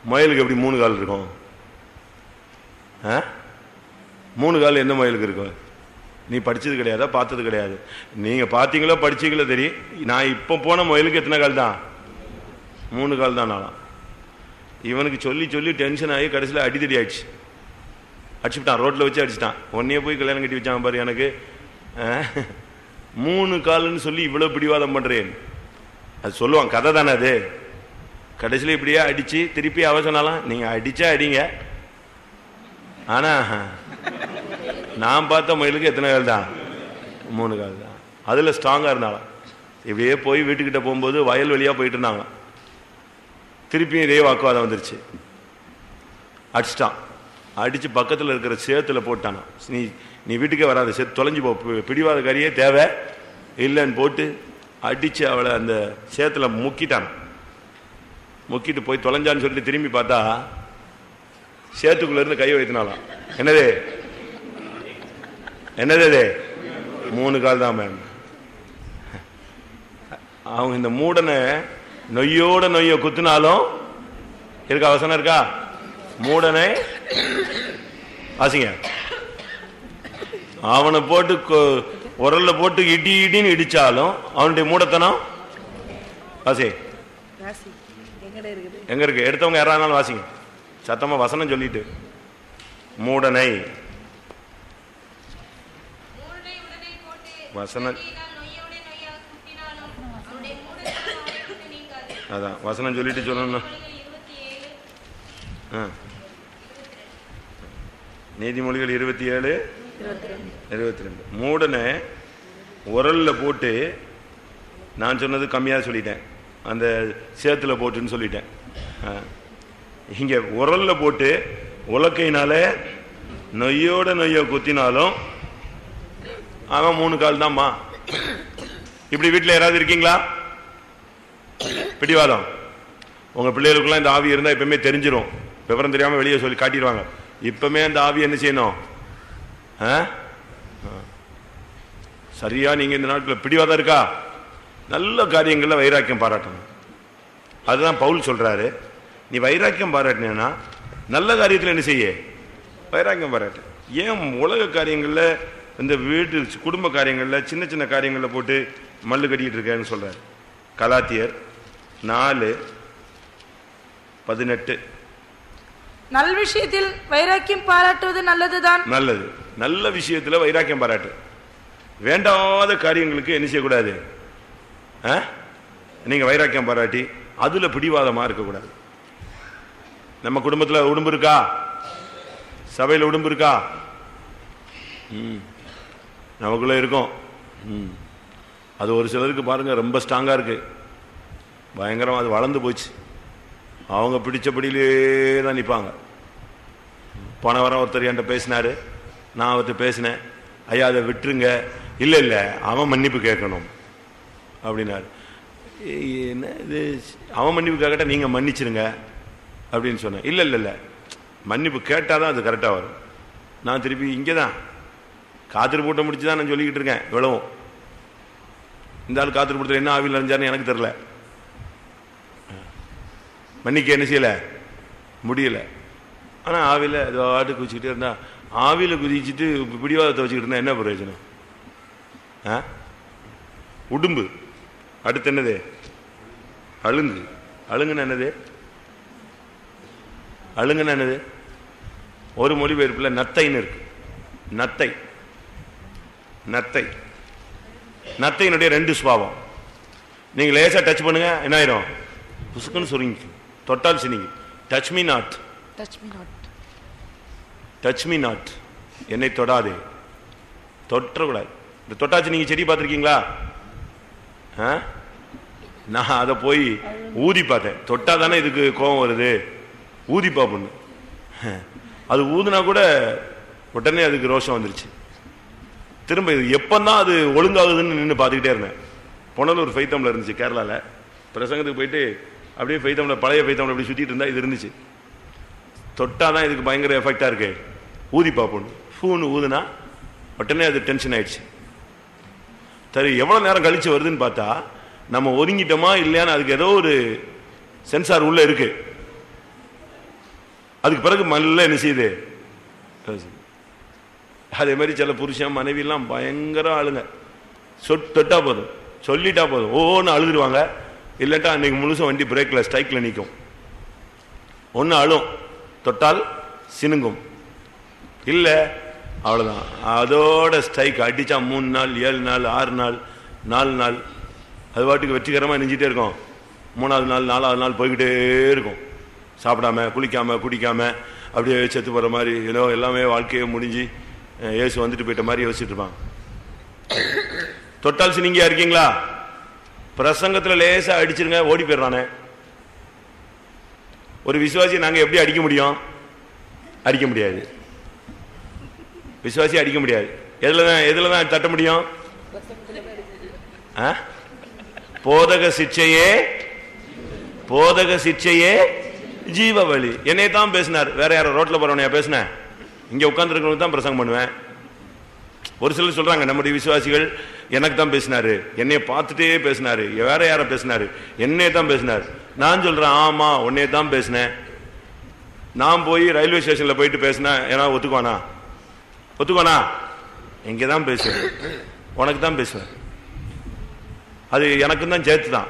முயலுக்கு எப்படி 3 கால் இருக்கும்? 3 கால் எந்த முயலுக்கு இருக்கும்? நீ படிச்சது கிடையாதா, பார்த்தது கிடையாது. நீங்கள் பார்த்தீங்களோ படிச்சீங்களோ தெரியும். நான் இப்போ போன முயலுக்கு எத்தனை கால் தான்? 3 கால் தான். நாளாம் இவனுக்கு சொல்லி சொல்லி டென்ஷன் ஆகி கடைசியில் அடித்தடி ஆயிடுச்சு. அடிச்சுட்டான், ரோட்டில் வச்சு அடிச்சுட்டான். உன்னையே போய் கல்யாணம் கட்டி வச்சான் பாரு, எனக்கு 3 கால்னு சொல்லி இவ்வளோ பிடிவாதம் பண்ணுறேன். அது சொல்லுவான், கதை தானே அது. கடைசியில் இப்படியே அடித்து திருப்பி அவ சொன்னாலாம், நீங்கள் அடித்தா அடிங்க, ஆனால் நான் பார்த்த மயிலுக்கு எத்தனை கால் தான்? 3 கால் தான். அதில் ஸ்ட்ராங்காக இருந்தாலும் இப்படியே போய் வீட்டுக்கிட்ட போகும்போது வயல் வழியாக போயிட்டு இருந்தாங்க. திருப்பியும் இதே வாக்குவாதம் வந்துருச்சு. அடிச்சிட்டான். அடித்து பக்கத்தில் இருக்கிற சேத்துல போட்டானா, நீ வீட்டுக்கே வராது, சேர்த்து தொலைஞ்சு போ, பிடிவாத கறியே தேவை இல்லைன்னு போட்டு அடித்து அவளை அந்த சேத்துல முக்கிட்டான். முக்கிட்டு போய் தொலைஞ்சான்னு சொல்லிட்டு திரும்பி பார்த்தா சேத்துக்குள்ள இருந்து கை வைத்தினாலாம். என்னது என்னது? 3 கால் தான் மேம். அவங்க இந்த மூடனை நொய்யோட நொய்ய குத்துனாலும் இருக்கா? வசனம் இருக்கா? மூடனை வாசிங்க. அவனை போட்டு உரல்ல போட்டு இடி இடின்னு இடிச்சாலும் அவனுடைய மூடத்தனம் வாசி எங்க இருக்கு? எடுத்தவங்க யாராலும் வாசிங்க சத்தமா வசனம் சொல்லிட்டு. மூடனை வசனம், அதான் வசனம் சொல்லிட்டு சொல்லணும். நீதிமொழிகள் 27:22. மூடனை உரல்ல போட்டு, நான் சொன்னது கம்மியாக சொல்லிட்டேன், அந்த சேத்துல போட்டுன்னு சொல்லிட்டேன். இங்க உரல்ல போட்டு உலக்கையினால நொய்யோட நொய்ய குத்தினாலும் அவன் 3 கால் தான்மா. இப்படி வீட்டில் யாராவது இருக்கீங்களா? பிடிவாதம். உங்க பிள்ளைகளுக்குலாம் இந்த ஆவி இருந்தா எப்பவுமே தெரிஞ்சிடும். விவரம் தெரியாம வெளியே சொல்லி காட்டிடுவாங்க. இப்பவுமே அந்த ஆவி என்ன செய்யணும்? சரியா நீங்க இந்த நாட்களில் பிடிவாதம் இருக்கா? நல்ல காரியங்கள்ல வைராக்கியம் பாராட்டணும். அதுதான் பவுல் சொல்றாரு, நீ வைராக்கியம் பாராட்டினா நல்ல காரியத்தில் என்ன செய்ய? வைராக்கியம் பாராட்டு. ஏன் உலக காரியங்கள்ல, இந்த வீட்டு குடும்ப காரியங்கள்ல, சின்ன சின்ன காரியங்கள்ல போட்டு மல்லு கட்டிட்டு இருக்கேன்னு சொல்றாரு. கலாத்தியர் 4:18. நல் விஷயத்தில் வைராக்கியம் பாராட்டுவது நல்லதுதான். நல்லது. நல்ல விஷயத்துல வைராக்கியம் பாராட்டு. வேண்டாத காரியங்களுக்கு என்ன செய்யக்கூடாது? நீங்க வைராக்கியம் பாராட்டி அதுல பிடிவாதமா இருக்கக்கூடாது. நம்ம குடும்பத்துல உடம்பு இருக்கா? சபையில் உடம்பு இருக்கா? நமக்குள்ள இருக்கும். அது ஒரு சிலருக்கு பாருங்க ரொம்ப ஸ்ட்ராங்கா இருக்கு, பயங்கரம். அது வளர்ந்து போச்சு. அவங்க பிடிச்சபடியிலே தான் நிற்பாங்க. போன வாரம் ஒருத்தர் என்கிட்ட பேசினாரு, நான் அவர்கிட்ட பேசினேன், ஐயா அதை விட்டுருங்க. இல்லை இல்லை, அவன் மன்னிப்பு கேட்கணும் அப்படின்னாரு. என்ன இது, அவன் மன்னிப்பு கேட்கட்டா நீங்க மன்னிச்சிருங்க அப்படின்னு சொன்னேன். இல்லை இல்லை இல்லை, மன்னிப்பு கேட்டாதான் அது கரெக்டாக வரும். நான் திருப்பி இங்கே தான் காத்திரு போட்ட முடிச்சு தான் நான் சொல்லிக்கிட்டு இருக்கேன். இவ்வளவும் இந்த ஆள் காத்திரு போட்டு என்ன ஆவியில் அறிஞ்சாருன்னு எனக்கு தெரியல. மன்னிக்க என்ன செய்யல முடியல. ஆனால் ஆவியில் அது ஆட்டு குதிச்சுக்கிட்டே இருந்தா, ஆவியில் குதிச்சுட்டு பிடிவாதத்தை வச்சுக்கிட்டு இருந்தா என்ன பிரயோஜனம்? உடும்பு. அடுத்து என்னது? அழுங்கு. அழுங்குன்னு என்னது? அழுங்குன்னு என்னது? ஒரு மொழிபெயர்ப்பில் நத்தைன்னு இருக்கு. நத்தை. நத்தை. நத்தையினுடைய 2 சுபாவம். நீங்க லேசா டச் பண்ணுங்க, என்ன ஆயிரும்? புசுக்குன்னு சுருங்கி, தொட்டால் சினிங்கி. Touch me not, touch me not, என்னை தொடாதே. தொற்றக்கூடாது. இந்த தொட்டாச்சு நீங்க செடி பார்த்துருக்கீங்களா? நான் அதை போய் ஊதி பார்த்தேன். தொட்டா தானே இதுக்கு கோபம் வருது, ஊதி பார்ப்பண்ணு. அது ஊதுனா கூட உடனே அதுக்கு ரோஷம் வந்துருச்சு. திரும்ப இது எப்பந்தான் அது ஒழுங்காகுதுன்னு நின்று பார்த்துக்கிட்டே இருந்தேன். புனலூர் ஃபைத்தமில் இருந்துச்சு, கேரளாவில். பிரசங்கத்துக்கு போயிட்டு அப்படியே ஃபைத்தமில், பழைய ஃபைத்தமில் அப்படி சுற்றிட்டு இருந்தா இது இருந்துச்சு. தொட்டாதான் இதுக்கு பயங்கர எஃபெக்டா இருக்கு, ஊதி பார்ப்போம். ஃபூன்னு ஊதுனா உடனே அது டென்ஷன் ஆயிடுச்சு. சரி, எவ்வளவு நேரம் கழிச்சு வருதுன்னு பார்த்தா நம்ம ஒதுங்கிட்டோமா இல்லையான்னு அதுக்கு ஏதோ ஒரு சென்சார் உள்ள இருக்கு. அதுக்கு பிறகு மல்ல என்ன செய்யுது? அதே மாதிரி சில புருஷன் மனைவி எல்லாம் பயங்கர ஆளுங்க. தொட்டா போதும், சொல்லிட்டா போதும், ஓன்னு அழுதுருவாங்க. இல்லட்டா அன்னைக்கு முழுசும் வண்டி பிரேக்ல ஸ்ட்ரைக்ல நிற்கும். ஒன்னு அழும், தொட்டால் சினுங்கும். இல்ல அவ்வளவுதான், அதோட ஸ்ட்ரைக் அடிச்சா 3 நாள் 7 நாள் 6 நாள் 4 நாள் அது பாட்டுக்கு வெற்றிகரமா நெஞ்சிட்டே இருக்கும். 3ஆவது நாள் 4ஆவது நாள் போய்கிட்டே இருக்கும். சாப்பிடாம குளிக்காம குடிக்காம அப்படியே செத்து போற மாதிரி, ஏதோ எல்லாமே வாழ்க்கையை முடிஞ்சு இயேசு வந்துட்டு போயிட்ட மாதிரி யோசிச்சுட்டு இருப்பான். தொட்டால் சினிங்கியா இருக்கீங்களா? பிரசங்கத்துல லேசா அடிச்சிருங்க, ஓடி போயிடுறானே. ஒரு விசுவாசி நாங்க எப்படி அடிக்க முடியும்? அடிக்க முடியாது. விசுவாசி அடிக்க முடியாது. எதுலதான் தட்ட முடியும்? போதக சிக்ஷையே, போதக சிக்ஷையே ஜீவ வழி. என்னை தான் பேசினார், வேற யாரும் ரோட்ல போறவனையா பேசினேன்? இங்க உட்கார்ந்து இருக்கிறவங்க தான் பிரசங்கம் பண்ணுவேன். ஒரு சிலர் சொல்றாங்க நம்முடைய விசுவாசிகள் எனக்கு தான் பேசினாரு, என்னைய பார்த்துட்டே பேசினாரு, வேற யார பேசினாரு, என்னைய தான் பேசினாரு. நான் சொல்றேன், ஆமா உன்னைய தான் பேசினேன். நான் போய் ரயில்வே ஸ்டேஷன்ல போயிட்டு பேசினேன், ஏன்னா ஒத்துக்குவானா? ஒத்துக்குவானா? இங்கதான் பேசுவேன், உனக்கு தான் பேசுவேன். அது எனக்கு தான் சேர்த்து தான்.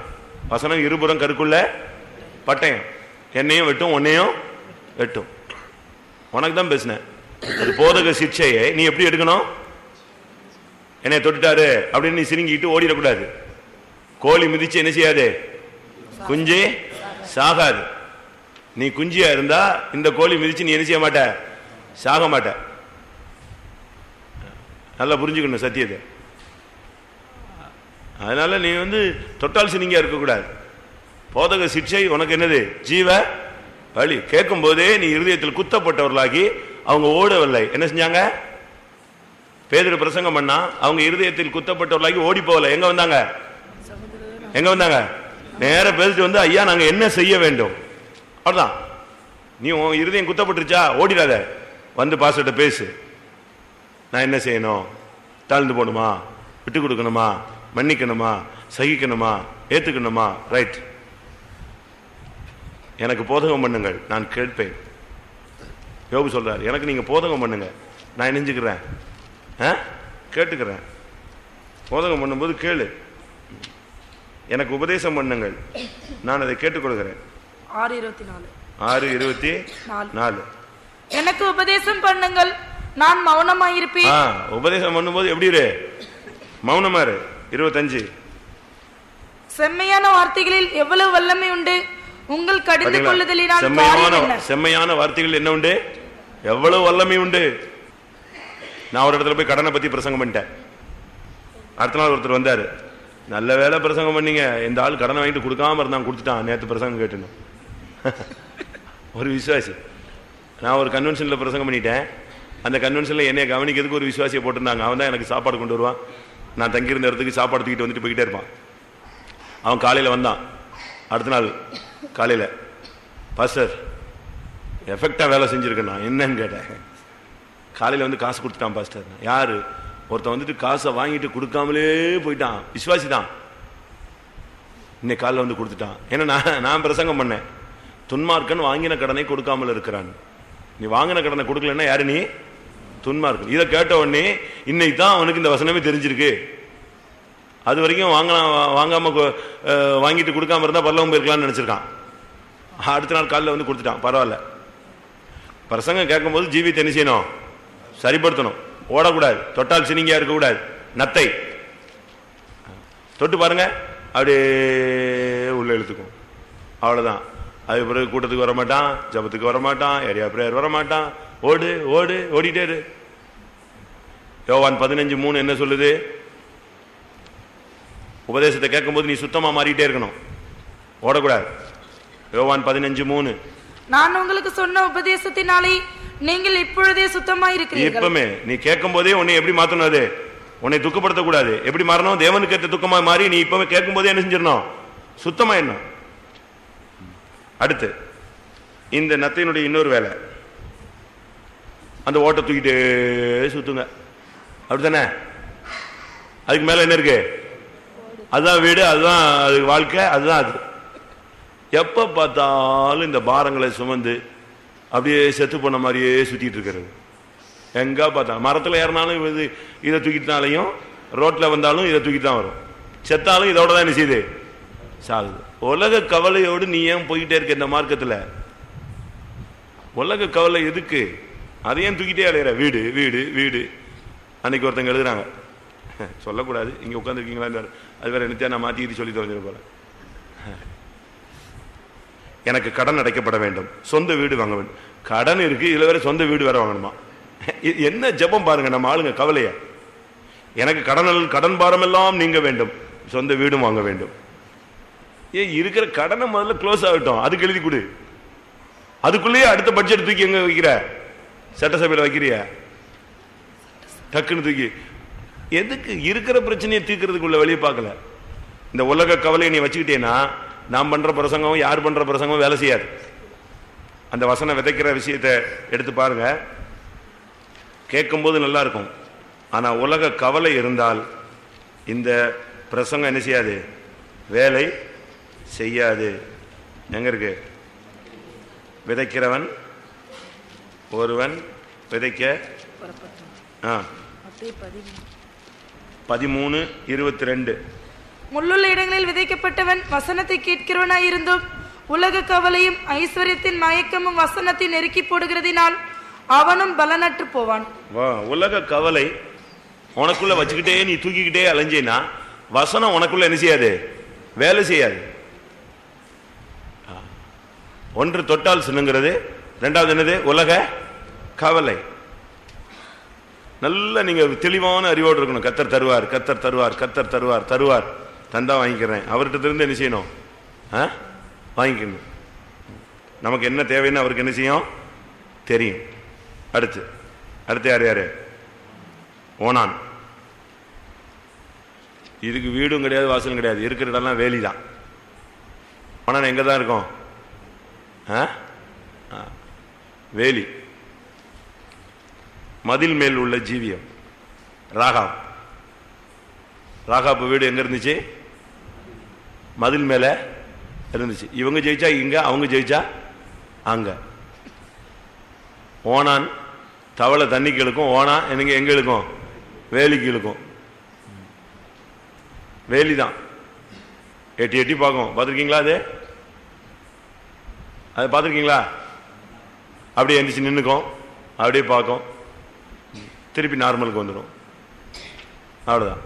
வசனம் இருபுறம் கருக்குள்ள பட்டயம், என்னையும் வெட்டும் உன்னையும் வெட்டும். உனக்கு தான் பேசினேன். அது போதக சிக்ஷையை நீ எப்படி எடுக்கணும்? என்னை தொட்டுட்டாரு அப்படின்னு நீ சிரிங்கிட்டு ஓடிடக்கூடாது. கோழி மிதிச்சு என்ன செய்யாது? குஞ்சு சாகாது. நீ குஞ்சியா இருந்தா இந்த கோழி மிதிச்சு நீ என்ன செய்ய மாட்ட? சாக மாட்ட. நல்லா புரிஞ்சுக்கணும் சத்தியத்தை. அதனால நீ தொட்டால் சினிங்கா இருக்கக்கூடாது. போதக சிக்ஷை உனக்கு என்னது? ஜீவ வழி. கேட்கும் போதே நீ இருதயத்தில் குத்தப்பட்டவர்களாகி அவங்க ஓடவில்லை. என்ன செஞ்சாங்க? பேதுரு பிரசங்கம் பண்ணா அவங்க இருதயத்தில் குத்தப்பட்டவர்களாகி ஓடி போகல. எங்க வந்தாங்க? எங்க வந்தாங்க? நேர பேசிட்டு ஐயா நாங்க என்ன செய்ய வேண்டும்? அவ்வளவுதான். நீ உன் இருதயம் குத்தப்பட்டுருச்சா? ஓடிடாத, வந்து பாஸ்டர்ட்ட பேசு. நான் என்ன செய்யணும்? தாழ்ந்து போகணுமா? விட்டு கொடுக்கணுமா? மன்னிக்கணுமா? சகிக்கணுமா? ஏத்துக்கணுமா? ரைட், எனக்கு போதகம் பண்ணுங்கள், நான் கேட்பேன். யோபு சொல்றார், எனக்கு நீங்க போதகம் பண்ணுங்க, நான் இணைஞ்சுக்கிறேன், கேட்டுக்கிறேன். போதகம் பண்ணும்போது கேளு, எனக்கு உபதேசம் பண்ணுங்கள், நான் அதை கேட்டுக்கொள்கிறேன். 6:24 எனக்கு உபதேசம் பண்ணுங்கள், நான் மௌனமாயிருப்பேன். உபதேசம் பண்ணும்போது எப்படி இரு? மௌனமா இரு. 25 செம்மையான வார்த்தைகளில் எவ்வளவு வல்லமை உண்டு, உங்கள் கடிந்து கொள்ளுதலினால் செம்மையான வார்த்தைகள் என்ன உண்டு? எவ்வளவு வல்லமை உண்டு. நான் ஒரு இடத்துல போய் கடனை பத்தி பிரசங்கம் பண்ணிட்டேன். அடுத்த நாள் ஒருத்தர் வந்தாரு, நல்ல வேலை பிரசங்கம் பண்ணீங்க, இந்த ஆள் கடனை வாங்கிட்டு கொடுக்காம இருந்தான், கொடுத்துட்டான், நேற்று பிரசங்கம் கேட்டுன்னு. ஒரு விசுவாசி. நான் ஒரு கன்வென்ஷன்ல பிரசங்கம் பண்ணிட்டேன். அந்த கன்வென்ஷன்ல என்னைய கவனிக்கிறதுக்கு ஒரு விசுவாசியை போட்டிருந்தாங்க. அவன் தான் எனக்கு சாப்பாடு கொண்டு வருவான். நான் தங்கியிருந்த இடத்துக்கு சாப்பாடு தூக்கிட்டு வந்துட்டு போய்கிட்டே இருப்பான். அவன் காலையில் வந்தான். அடுத்த நாள் காலையில், பாஸ்டர் எஃபெக்டா வேலை செஞ்சிருக்கேன். நான் என்னன்னு கேட்டேன். காலையில் காசு கொடுத்துட்டான் பாஸ்டர். யாரு? ஒருத்தன் காசை வாங்கிட்டு கொடுக்காமலே போயிட்டான். விசுவாசி தான். இன்னைக்கு காலையில் கொடுத்துட்டான். ஏன்னா நான் பிரசங்கம் பண்ணேன், துன்மார்க்கன் வாங்கின கடனை கொடுக்காமல் இருக்கிறான். நீ வாங்கின கடனை கொடுக்கலன்னா யாரு நீ? துன்மார்க்கன். இதை கேட்ட உடனே இன்னைக்கு தான் அவனுக்கு இந்த வசனமே தெரிஞ்சிருக்கு. அது வரைக்கும் வாங்காம வாங்கிட்டு கொடுக்காம இருந்தா பரலோகம் போயிருக்கலாம்னு நினைச்சிருக்கான். அடுத்த நாள் காலையில் கொடுத்துட்டான். பரவாயில்ல. பிரசங்கம் கேட்கும் போது ஜீவித்தை என்ன செய்யணும்? சரிப்படுத்தணும். ஓடக்கூடாது, தொட்டால் சினிங்கா இருக்கக்கூடாது. நத்தை தொட்டு பாருங்க, அப்படியே உள்ள இழுத்துக்கும். அவ்வளவுதான். அது பிறகு கூட்டத்துக்கு வரமாட்டான், ஜபத்துக்கு வரமாட்டான், ஏரியா பிரேயர் வரமாட்டான். ஓடு ஓடு ஓடிட்டே இரு. யோவான் 15:3 என்ன சொல்லுது? உபதேசத்தை கேட்கும் போது நீ சுத்தமா மாறிட்டே இருக்கணும், ஓடக்கூடாது. யோவான் 15:3 நான் உங்களுக்கு சொன்ன உபதேசத்தினாலே நீங்கள் இப்பொழுதே சுத்தமா இருக்கிறீர்கள். இப்பமே நீ கேட்கும் போதே உன்னை எப்படி மாத்தணும்? அது உன்னை துக்கப்படுத்த கூடாது. எப்படி மாறணும்? தேவனுக்கு ஏற்ற துக்கமா மாறி நீ இப்பவே கேட்கும் போதே என்ன செஞ்சிடணும்? சுத்தமா என்ன. அடுத்து இந்த நத்தையினுடைய இன்னொரு வேலை, அந்த ஓட்டை தூக்கிட்டு சுத்துங்க. அப்படித்தானே? அதுக்கு மேல என்ன இருக்கு? அதுதான் வீடு, அதுதான் அது வாழ்க்கை, அதுதான் அது. எப்ப பார்த்தாலும் இந்த பாரங்களை சுமந்து அப்படியே செத்து போன மாதிரியே சுத்திட்டு இருக்கிறது. எங்க பார்த்தா மரத்துல ஏறினாலும் இதை தூக்கிட்டாலையும், ரோட்ல வந்தாலும் இதை தூக்கிட்டு தான் வரும். செத்தாலும் இதோட தான் என்ன செய்யுது? சாகுது. உலக கவலையோடு நீ ஏன் போய்கிட்டே இருக்க இந்த மார்க்கத்துல? உலக கவலை எதுக்கு? அதையும் தூக்கிட்டே அலையிற. வீடு வீடு வீடு. அன்னைக்கு ஒருத்தங்க எழுதுறாங்க, சொல்லக்கூடாது, இங்க உட்காந்துருக்கீங்களா, அது வேற என்னத்தையா நான் மாத்தி சொல்லி தொலைஞ்சிட போறேன். எனக்கு கடன் அடைக்கப்பட வேண்டும், சொந்த வீடு வாங்க வேண்டும். கடன் இருக்கு, இதுல வேற சொந்த வீடு வேற வாங்கணுமா? என்ன ஜபம் பாருங்க நம்ம ஆளுங்க கவலைய. எனக்கு கடன் பாரம் எல்லாம் நீங்க வேண்டும், சொந்த வீடும் வாங்க வேண்டும். இருக்கிற கடனை முதல்ல க்ளோஸ் ஆகட்டும், அதுக்கு எழுதி கொடு. அதுக்குள்ளேயே அடுத்த பட்ஜெட் தூக்கி எங்க வைக்கிற? சட்டசபையில் வைக்கிறிய? டக்குன்னு தூக்கி எதுக்கு? இருக்கிற பிரச்சனையை தீர்க்கறதுக்குள்ள வழியை பார்க்கல. இந்த உலக கவலையை நீ வச்சுக்கிட்டேன்னா நாம் பண்ற பிரசங்கம், யார் பண்ற பிரசங்கம் வேலை செய்யாது. அந்த வசனம் விதைக்கிற விஷயத்தை எடுத்து பாருங்க. கேட்கும் போது நல்லா இருக்கும், ஆனா உலக கவலை இருந்தால் இந்த பிரசங்கம் என்ன செய்யாது? வேலை செய்யாது. எங்க இருக்கு? விதைக்கிறவன் ஒருவன் விதைக்க 13:22 முள்ளுள்ள இடங்களில் விதைக்கப்பட்டவன் வசனத்தை கேட்கிறவனாயிருந்தும் உலக கவலையும் ஐஸ்வர்யத்தின் மயக்கமும் வசனத்தை நெருக்கி போடுகிறதினால் அவனும் பலனற்று போவான். உலக கவலை உனக்குள்ள வச்சுக்கிட்டே நீ தூக்கிக்கிட்டே அலைஞ்சேனா வசனம் உனக்குள்ள என்ன செய்யாது? வேலை செய்யாது. ஒன்று தொட்டால் சின்னுங்கிறது, ரெண்டாவது என்னது? உலக கவலை. நல்ல நீங்க தெளிவான அறிவோடு இருக்கணும். கர்த்தர் தருவார், கர்த்தர் தருவார், கர்த்தர் தருவார், தருவார், தந்தா வாங்கிக்கிறேன். அவர்கிட்ட இருந்து என்ன செய்யணும்? வாங்கிக்கணும். நமக்கு என்ன தேவைன்னு அவருக்கு என்ன செய்யும் தெரியும். அடுத்து யார் யாரு? ஓனான். இதுக்கு வீடும் கிடையாது, வாசலும் கிடையாது, இருக்கிற இடம்லாம் வேலி தான். ஓனான் எங்க தான் இருக்கும்? வேலி. மதில் மேல் உள்ள ஜீவியம். ராகாப் வீடு எங்க இருந்துச்சு? மதில் மேல இருந்துச்சு. இவங்க ஜெயிச்சா இங்க, அவங்க ஜெயிச்சா அங்க. ஓனான் தவளை தண்ணிக்கு இழுக்கும், ஓனா எனக்கு எங்க இழுக்கும்? வேலிக்கு இழுக்கும். வேலிதான். எட்டி எட்டி பார்க்கும். பார்த்துருக்கீங்களா? அது பார்த்துருக்கீங்களா? அப்படியே எந்திரிச்சு நின்றுக்கும், அப்படியே பார்க்கும், திருப்பி நார்மலுக்கு வந்துடும். அவ்வளோதான்.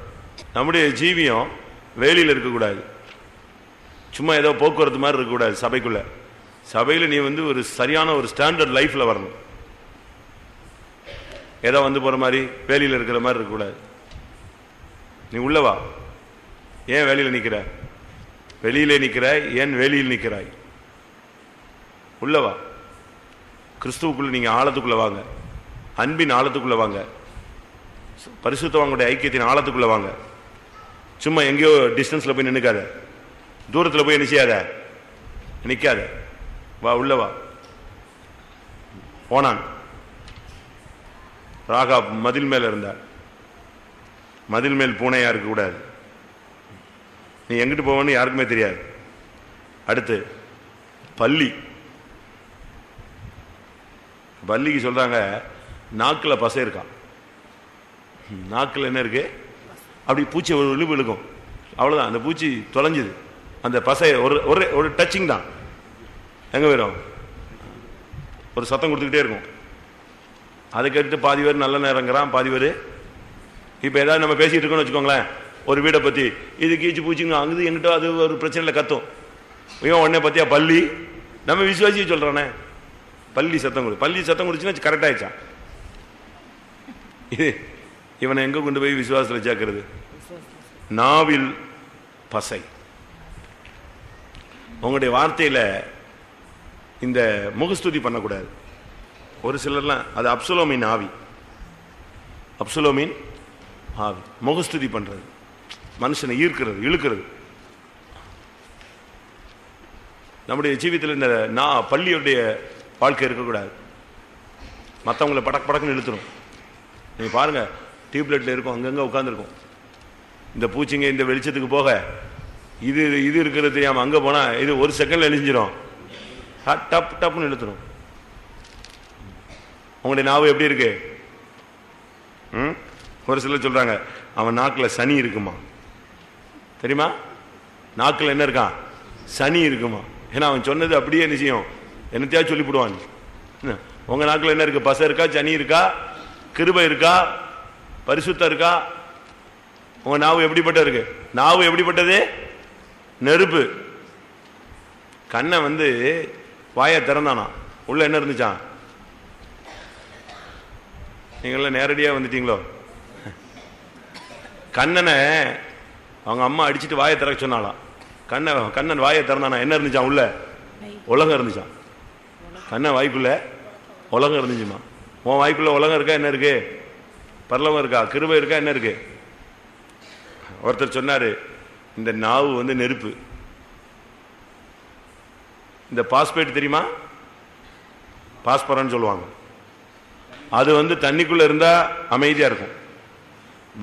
நம்முடைய ஜீவியம் வேலியில் இருக்கக்கூடாது. சும்மா ஏதோ போக்குவரத்து மாதிரி இருக்கக்கூடாது. சபைக்குள்ள, சபையில் நீ ஒரு சரியான ஒரு ஸ்டாண்டர்ட் லைஃப்ல வரணும். ஏதோ போற மாதிரி வேலியில் இருக்கிற மாதிரி இருக்கக்கூடாது. நீ உள்ளவா. ஏன் வேலியில் நிற்கிற? வெளியிலே நிற்கிறாய், ஏன் வேலியில் நிற்கிறாய்? உள்ளவா. கிறிஸ்துவுக்குள்ள நீங்க ஆழத்துக்குள்ள வாங்க. அன்பின் ஆழத்துக்குள்ள வாங்க. பரிசுத்தவாங்களுடைய ஐக்கியத்தின் ஆழத்துக்குள்ள வாங்க. சும்மா எங்கேயோ டிஸ்டன்ஸ்ல போய் நின்னுக்காத, தூரத்தில் போய் நிச்சயாத, நிக்காத, வா, உள்ளவா. ஓனான் ராகாப் மதில் மேல இருந்தார். மதில் மேல் பூனையா இருக்க கூடாது. நீ எங்கிட்டு போவன்னு யாருக்குமே தெரியாது. அடுத்து பல்லி. பல்லிக்கு சொல்றாங்க நாக்குல பசை இருக்கான். நாக்குல என்ன இருக்கு? அப்படி பூச்சி ஒரு இழுப்பு இழுக்கும், அவ்வளவுதான். அந்த பூச்சி தொலைஞ்சுது. அந்த பசை ஒரு டச்சிங் தான். எங்க போயிடும்? ஒரு சத்தம் கொடுத்துக்கிட்டே இருக்கும். அதை கேட்டுட்டு பாதி பேர் நல்ல நேரங்கிறான், பாதி பேர் இப்ப ஏதாவது நம்ம பேசிட்டு இருக்கோம்னு வச்சுக்கோங்களேன், ஒரு வீடை பத்தி, இது கீச்சு பூச்சிங்க அங்குது எங்கிட்ட அது ஒரு பிரச்சனையில கத்தும். இவன் உடனே பத்தியா பள்ளி, நம்ம விசுவாசியை சொல்றானே பள்ளி சத்தம் கொடு. பள்ளி சத்தம் கொடுச்சுன்னா கரெக்ட் ஆயிடுச்சான். இது இவனை எங்க கொண்டு போய் விசுவாசத்தில் சேர்க்கிறது? நாவில் பசை. உங்களுடைய வார்த்தையில இந்த முகஸ்துதி பண்ணக்கூடாது. ஒரு சிலர்லாம் அது அப்சலோமின் ஆவி. அப்சலோமின் ஆவி முகஸ்துதி பண்றது, மனுஷனை ஈர்க்கிறது, இழுக்கிறது. நம்முடைய ஜீவியத்தில் இந்த பள்ளியுடைய வாழ்க்கை இருக்கக்கூடாது. மற்றவங்களை படக்குன்னு இழுத்துரும். நீங்க பாருங்க, டியூப்லைட்ல இருக்கும், அங்கங்க உட்காந்துருக்கும். இந்த பூச்சிங்க இந்த வெளிச்சத்துக்கு போக இது இருக்கிறது தெரியாம அங்க போனா இது ஒரு செகண்ட்ல எழிஞ்சிரும், டப் டப்னு இழுத்துரும். உங்களுடைய நாவு எப்படி இருக்கு? ஒரு சிலர் சொல்றாங்க அவன் நாக்குல சனி இருக்குமா. தெரியுமா? நாக்குல என்ன இருக்கான்? சனி இருக்குமா. ஏன்னா அவன் சொன்னது அப்படியே நிச்சயம் என்னத்தையா சொல்லிவிடுவான். உங்க நாக்குல என்ன இருக்கு? பசை இருக்கா? சனி இருக்கா? கிருபை இருக்கா? பரிசுத்தம் இருக்கா? உங்க நாவு எப்படிப்பட்ட இருக்கு? நாவு எப்படிப்பட்டது? நெருப்பு. கண்ணை வாயை திறந்தானா, உள்ள என்ன இருந்துச்சான்? நீங்களாம் நேரடியா வந்துட்டீங்களோ? கண்ணனை அவங்க அம்மா அடிச்சுட்டு வாயை திறக்க சொன்னாலாம். கண்ணன் வாயை திறந்தானா, என்ன இருந்துச்சான்? உள்ள உலகம் இருந்துச்சான். கண்ணன் வாய்க்குள்ள உலகம் இருந்துச்சுமா. உன் வாய்க்குள்ள உலகம் இருக்கா? என்ன இருக்கு? பரலோகம் இருக்கா? கிருபை இருக்கா? என்ன இருக்கு? ஒருத்தர் சொன்னாரு, இந்த நாவு நெருப்பு. இந்த பாஸ்பேட் தெரியுமா? பாஸ்பரன்னு சொல்லுவாங்க. அது தண்ணிக்குள்ள இருந்தா அமைதியா இருக்கும்.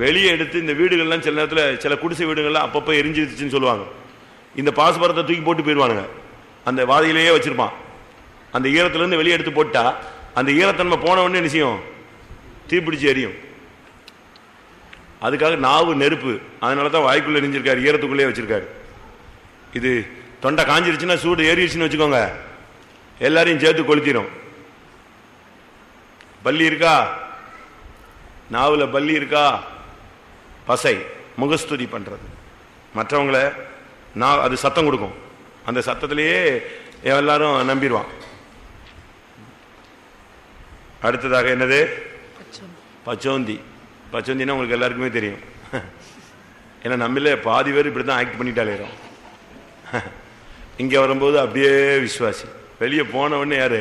வெளியே எடுத்து இந்த வீடுகள்லாம் சில நேரத்தில் சில குடிசை வீடுகள்லாம் அப்பப்போ எரிஞ்சிருச்சுன்னு சொல்லுவாங்க. இந்த பாஸ்பரத்தை தூக்கி போட்டு போயிடுவானுங்க. அந்த வாதியிலேயே வச்சிருப்பான். அந்த ஈரத்திலிருந்து வெளியே எடுத்து போட்டா அந்த ஈரத்தன்மை போன உடனே நிச்சயம் தீப்பிடிச்சு எரியும். அதுக்காக நாவு நெருப்பு. அதனால தான் வாய்க்குள்ள எரிஞ்சிருக்காரு, ஈரத்துக்குள்ளேயே வச்சிருக்காரு. இது தொண்டை காஞ்சிருச்சுன்னா, சூடு ஏறிடுச்சுன்னு வச்சுக்கோங்க, எல்லாரையும் சேர்த்து கொளுத்திடும். பல்லி இருக்கா? நாவுல பல்லி இருக்கா? பசை, முகஸ்துதி பண்றது. மற்றவங்களை அது சத்தம் கொடுக்கும். அந்த சத்தத்திலேயே எல்லாரும் நம்பிடுவான். அடுத்ததாக என்னது? பச்சோந்தின்னா உங்களுக்கு எல்லாருக்குமே தெரியும். ஏன்னா நம்மளே பாதி பேர் இப்படி தான் ஆக்ட் பண்ணிட்டாலேரும். இங்கே வரும்போது அப்படியே விசுவாசி, வெளியே போன உடனே யாரு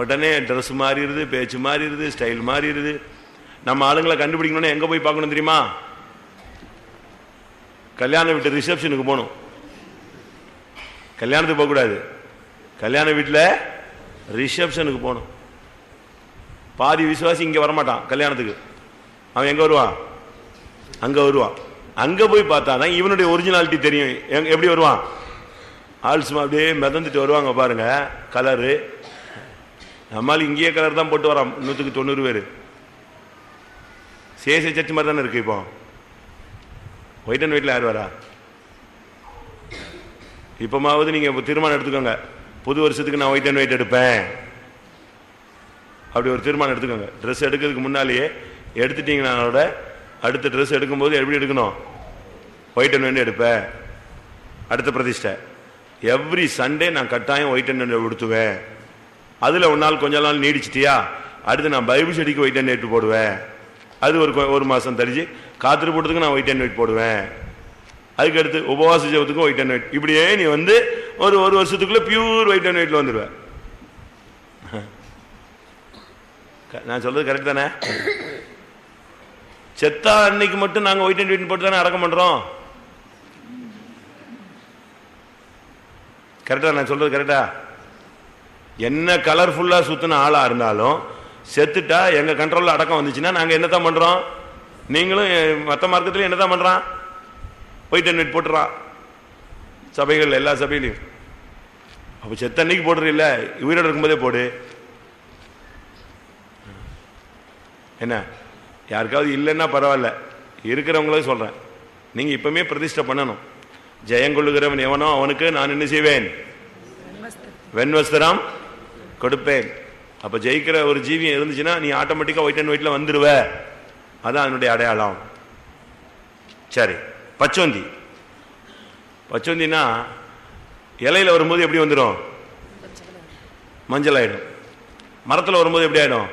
உடனே ட்ரெஸ் மாறிடுது, பேச்சு மாறிடுது, ஸ்டைல் மாறிடுது. நம்ம ஆளுங்களை கண்டுபிடிக்கணும்னா எங்கே போய் பார்க்கணும் தெரியுமா? கல்யாண வீட்டு ரிசப்ஷனுக்கு போகணும். கல்யாணத்துக்கு போகக்கூடாது, கல்யாண வீட்டில் ரிசப்ஷனுக்கு போகணும். பாதி விசுவாசி இங்கே வரமாட்டான் கல்யாணத்துக்கு. அவன் எங்கே வருவான்? அங்கே வருவான். அங்கே போய் பார்த்தா தான் இவனுடைய ஒரிஜினாலிட்டி தெரியும். எப்படி வருவான்? ஆல்சுமா அப்படியே மிதந்துட்டு வருவாங்க பாருங்க. கலரு நம்மளால இங்கேயே கலர் தான் போட்டு வரான். 190 பேர் சேசை சர்ச் மாதிரி தானே இருக்கு. இப்போ ஒயிட் அண்ட் ஒயிட்ல யார் வரா? இப்பமாவது நீங்க தீர்மானம் எடுத்துக்கோங்க, புது வருஷத்துக்கு நான் ஒயிட் அண்ட் ஒயிட் எடுப்பேன். அப்படி ஒரு தீர்மானம் எடுத்துக்கோங்க. ட்ரெஸ் எடுக்கிறதுக்கு முன்னாலேயே எடுத்துட்டீங்கன்னா அடுத்த ட்ரெஸ் எடுக்கும்போது எப்படி எடுக்கணும்? ஒயிட் அண்ட் ஒயிட் எடுப்பேன். அடுத்த பிரதிஷ்டை எவ்ரி சண்டே நான் கட்டாயம் ஒயிட் அண்ட் ஒயிட் உடுத்துவேன். அதில் ஒரு நாள் கொஞ்ச நாள் நீடிச்சிட்டியா, அடுத்து நான் பைபிள் ஸ்டடிக்கு ஒயிட் அண்ட் ஒயிட் போடுவேன். அது ஒரு மாதம் தரிச்சு காத்திரு போட்டதுக்கு நான் ஒயிட் அண்ட் ஒயிட் போடுவேன். அதுக்கு அடுத்து உபவாச ஜெபத்துக்கும் ஒயிட் அண்ட் ஒயிட். இப்படியே நீ வந்து ஒரு வருஷத்துக்குள்ள பியூர் ஒயிட் அண்ட் ஒயிட்ல வந்துடுவேன். நான் சொல்றது கரெக்ட் தானே? செத்தா அன்னைக்கு மட்டும் நாங்க ஒயிட் அண்ட் ஒயிட் போட்டு தானே அடக்கம் பண்றோம். கரெக்டா? நான் சொல்றது கரெக்டா? என்ன கலர்ஃபுல்லா சுத்தின ஆளா இருந்தாலும் செத்துட்டா எங்க கண்ட்ரோல்ல அடக்கம் வந்துச்சுன்னா நாங்க என்னதான் பண்றோம்? நீங்களும் மற்ற மார்க்கத்திலும் என்னதான் பண்றான்? ஒயிட் அண்ட் ஒயிட் போட்டுறான் சபைகள், எல்லா சபையிலையும். அப்ப செத்த அன்னைக்கு போடுறது இல்ல, உயிரோடு இருக்கும்போதே போடு. என்ன யாருக்காவது இல்லைன்னா பரவாயில்ல, இருக்கிறவங்களே சொல்றேன், நீங்க இப்பவுமே பிரதிஷ்டை பண்ணணும். ஜெயங்கொள்ளுகிறவன் எவனோ அவனுக்கு நான் என்ன செய்வேன்? வெண்வஸ்திரம் கொடுப்பேன். அப்ப ஜெயிக்கிற ஒரு ஜீவியம் இருந்துச்சுன்னா நீ ஆட்டோமேட்டிக்கா ஒயிட் அண்ட் ஒயிட்ல வந்துருவ. அதான் அதனுடைய அடையாளம். சரி, பச்சோந்தினா இலையில வரும்போது எப்படி வந்துடும்? மஞ்சள் ஆயிடும். மரத்தில் வரும்போது எப்படி ஆயிடும்?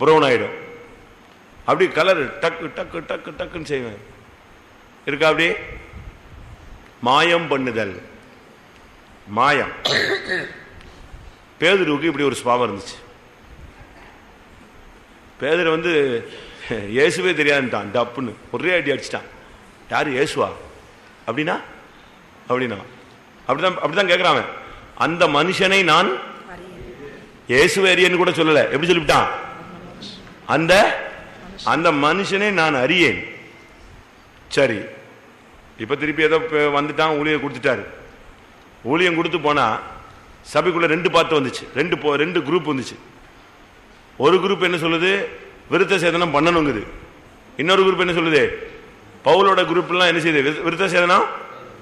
ப்ரௌன் ஆயிடும். அப்படி கலர் டக்கு டக்கு டக்கு டக்குன்னு செய்வேன். இருக்கா? அப்படி மாயம் பண்ணுதல், மாயம். பேதுருவுக்கு இப்படி ஒரு சுபாவம் இருந்துச்சு. பேதுரு வந்து இயேசுவே தெரியாதுட்டான், டப்புன்னு ஒரே அடி அடிச்சிட்டான். யாரு? இயேசுவா? அப்படின்னா அப்படிதான் கேட்கிறான். அந்த மனுஷனை நான் இயேசுவே அறியேன்னு கூட சொல்லல. எப்படி சொல்லிவிட்டான்? அந்த மனுஷனை நான் அறியேன். சரி, இப்ப திருப்பி ஏதோ வந்துட்டான், ஊழியம் கொடுத்துட்டாரு. ஊழியம் கொடுத்து போனா சபைக்குள்ள 2 பார்ட் வந்துச்சு, 2 குரூப் வந்துச்சு. ஒரு குரூப் என்ன சொல்லுது? விருத்த சேதனம் பண்ணணுங்குது. இன்னொரு குரூப் என்ன சொல்லுது? பவுலோட குரூப் எல்லாம் என்ன செய்யுது? விருத்த சேதனம்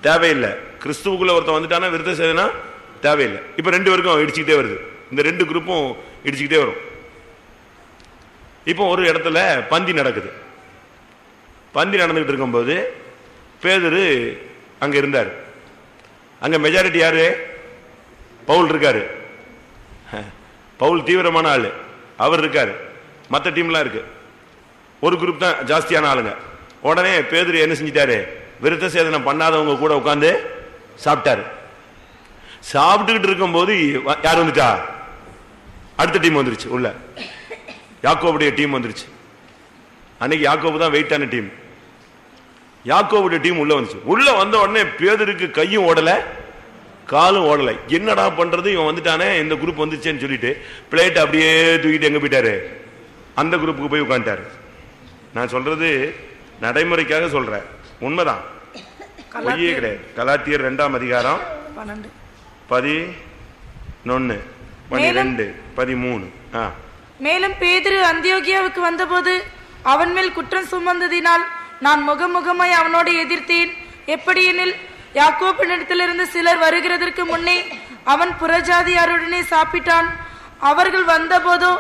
தேவையில்லை. கிறிஸ்துவுக்குள்ள ஒருத்தன் வந்துட்டானா விருத்த சேதனம் தேவையில்லை. இப்ப 2 பேருக்கும் இடிச்சுக்கிட்டே வருது. இந்த 2 குரூப்பும் இடிச்சுக்கிட்டே வரும். இப்போ ஒரு இடத்துல பந்தி நடக்குது. பந்தி நடந்துகிட்டு இருக்கும்போது பேதுரு அங்க இருந்தாரு. அங்க மெஜாரிட்டி யாரு? பவுல் இருக்காரு. பவுல் தீவிரமான ஆளு, அவர் இருக்காரு. மற்ற டீம்லாம் இருக்கு. ஒரு குரூப் தான் ஜாஸ்தியான ஆளுங்க. உடனே பேதுரு என்ன செஞ்சிட்டாரு? விருத்த சேதனம் பண்ணாதவங்க கூட உட்கார்ந்து சாப்பிட்டாரு. சாப்பிட்டுக்கிட்டு இருக்கும் போது யார் வந்துட்டா? அடுத்த டீம் வந்துருச்சு. உள்ள யாக்கோவுடைய டீம் வந்துருச்சு. அன்னைக்கு யாக்கோபு தான் வெயிட்டான டீம். யாக்கோவுடைய டீம் உள்ள வந்துச்சு. உள்ள வந்த உடனே பேதுருக்கு கையும் ஓடல, காலும் ஓடலை. என்னடா பண்றது, இவன் வந்துட்டானே, இந்த குரூப் வந்துச்சேன்னு சொல்லிட்டு பிளேட் அப்படியே தூக்கிட்டு எங்க போயிட்டாரு? அந்த குரூப்புக்கு போய் உட்காந்துட்டாரு. நான் சொல்றது நடைமுறைக்காக சொல்றேன், உண்மைதான், பொய்யே கிடையாது. கலாத்தியர் 2ஆம் அதிகாரம் 11, 12, 13. மேலும் பேதுரு அந்தியோகியாவுக்கு வந்தபோது அவன் மேல் குற்றம் சுமந்ததினால் நான் முகமுகமாய் அவனோடு எதிர்த்தேன். எப்படியெனில் யாக்கோபினிடத்திலிருந்து சிலர் வருகிறதற்கு முன்னே அவன் புறஜாதியாருடனே சாப்பிட்டான். அவர்கள் வந்தபோதோ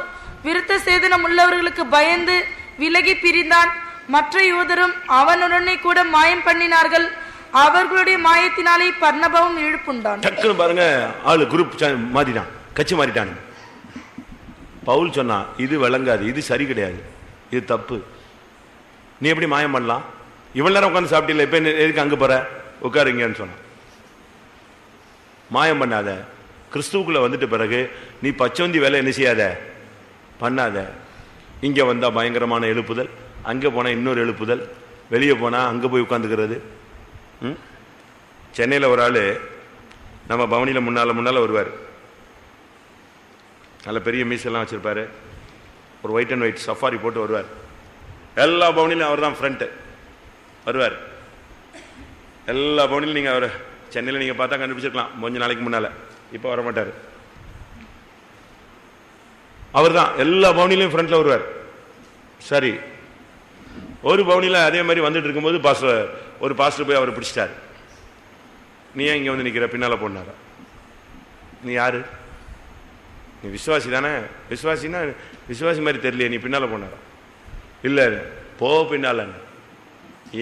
விருத்த சேதனம் உள்ளவர்களுக்கு பயந்து விலகி பிரிந்தான். மற்ற யூதரும் அவனுடனே கூட மாயம் பண்ணினார்கள். அவர்களுடைய மாயத்தினாலே பர்னபாவும் இழுப்புண்டான். பாருங்க, ஆளு குரூப் மாறிட்டான், கட்சி மாறிட்டான். பவுல் சொன்னா இது விளங்காது, இது சரி கிடையாது, இது தப்பு. நீ எப்படி மாயம் பண்ணலாம்? இவ்வளவு நேரம் உட்காந்து சாப்பிட்டீங்களா, இப்ப எதுக்கு அங்க போற, உட்காருங்கன்னு சொன்னான். மாயம் பண்ணாத. கிறிஸ்துவுக்குள்ள வந்துட்ட பிறகு நீ பச்சோந்தி வேலை என்ன செய்யாத, பண்ணாத. இங்க வந்தா பயங்கரமான எழுப்புதல், அங்க போனா இன்னொரு எழுப்புதல், வெளியே போனா அங்க போய் உட்காந்துக்கிறது. சென்னையில் ஒரு ஆளு நம்ம பவனியில் முன்னால வருவார். நல்ல பெரிய மீசெல்லாம் வச்சிருப்பாரு, ஒரு ஒயிட் அண்ட் ஒயிட் சஃபாரி போட்டு வருவார். எல்லா பவனிலும் அவர் தான் ஃப்ரண்ட் வருவார். எல்லா பவனிலும் நீங்க அவர் சென்னையில் நீங்க பார்த்தா கண்டுபிடிச்சிருக்கலாம் கொஞ்ச நாளைக்கு முன்னால. இப்ப வர மாட்டார். அவர் தான் எல்லா பவனிலையும் ஃப்ரண்ட்ல வருவார். சரி, ஒரு பவனில அதே மாதிரி வந்துட்டு இருக்கும்போது ஒரு பாஸ்டர் போய் அவரை பிடிச்சிட்டாரு. நீ ஏன் இங்க வந்து நிக்கிற, பின்னால போனாரா? நீ யாரு? நீ விசுவாசி தானே? விசுவாசின்னா விசுவாசி மாதிரி தெரியலையே, நீ பின்னால போனாரா? இல்ல போ பின்னால.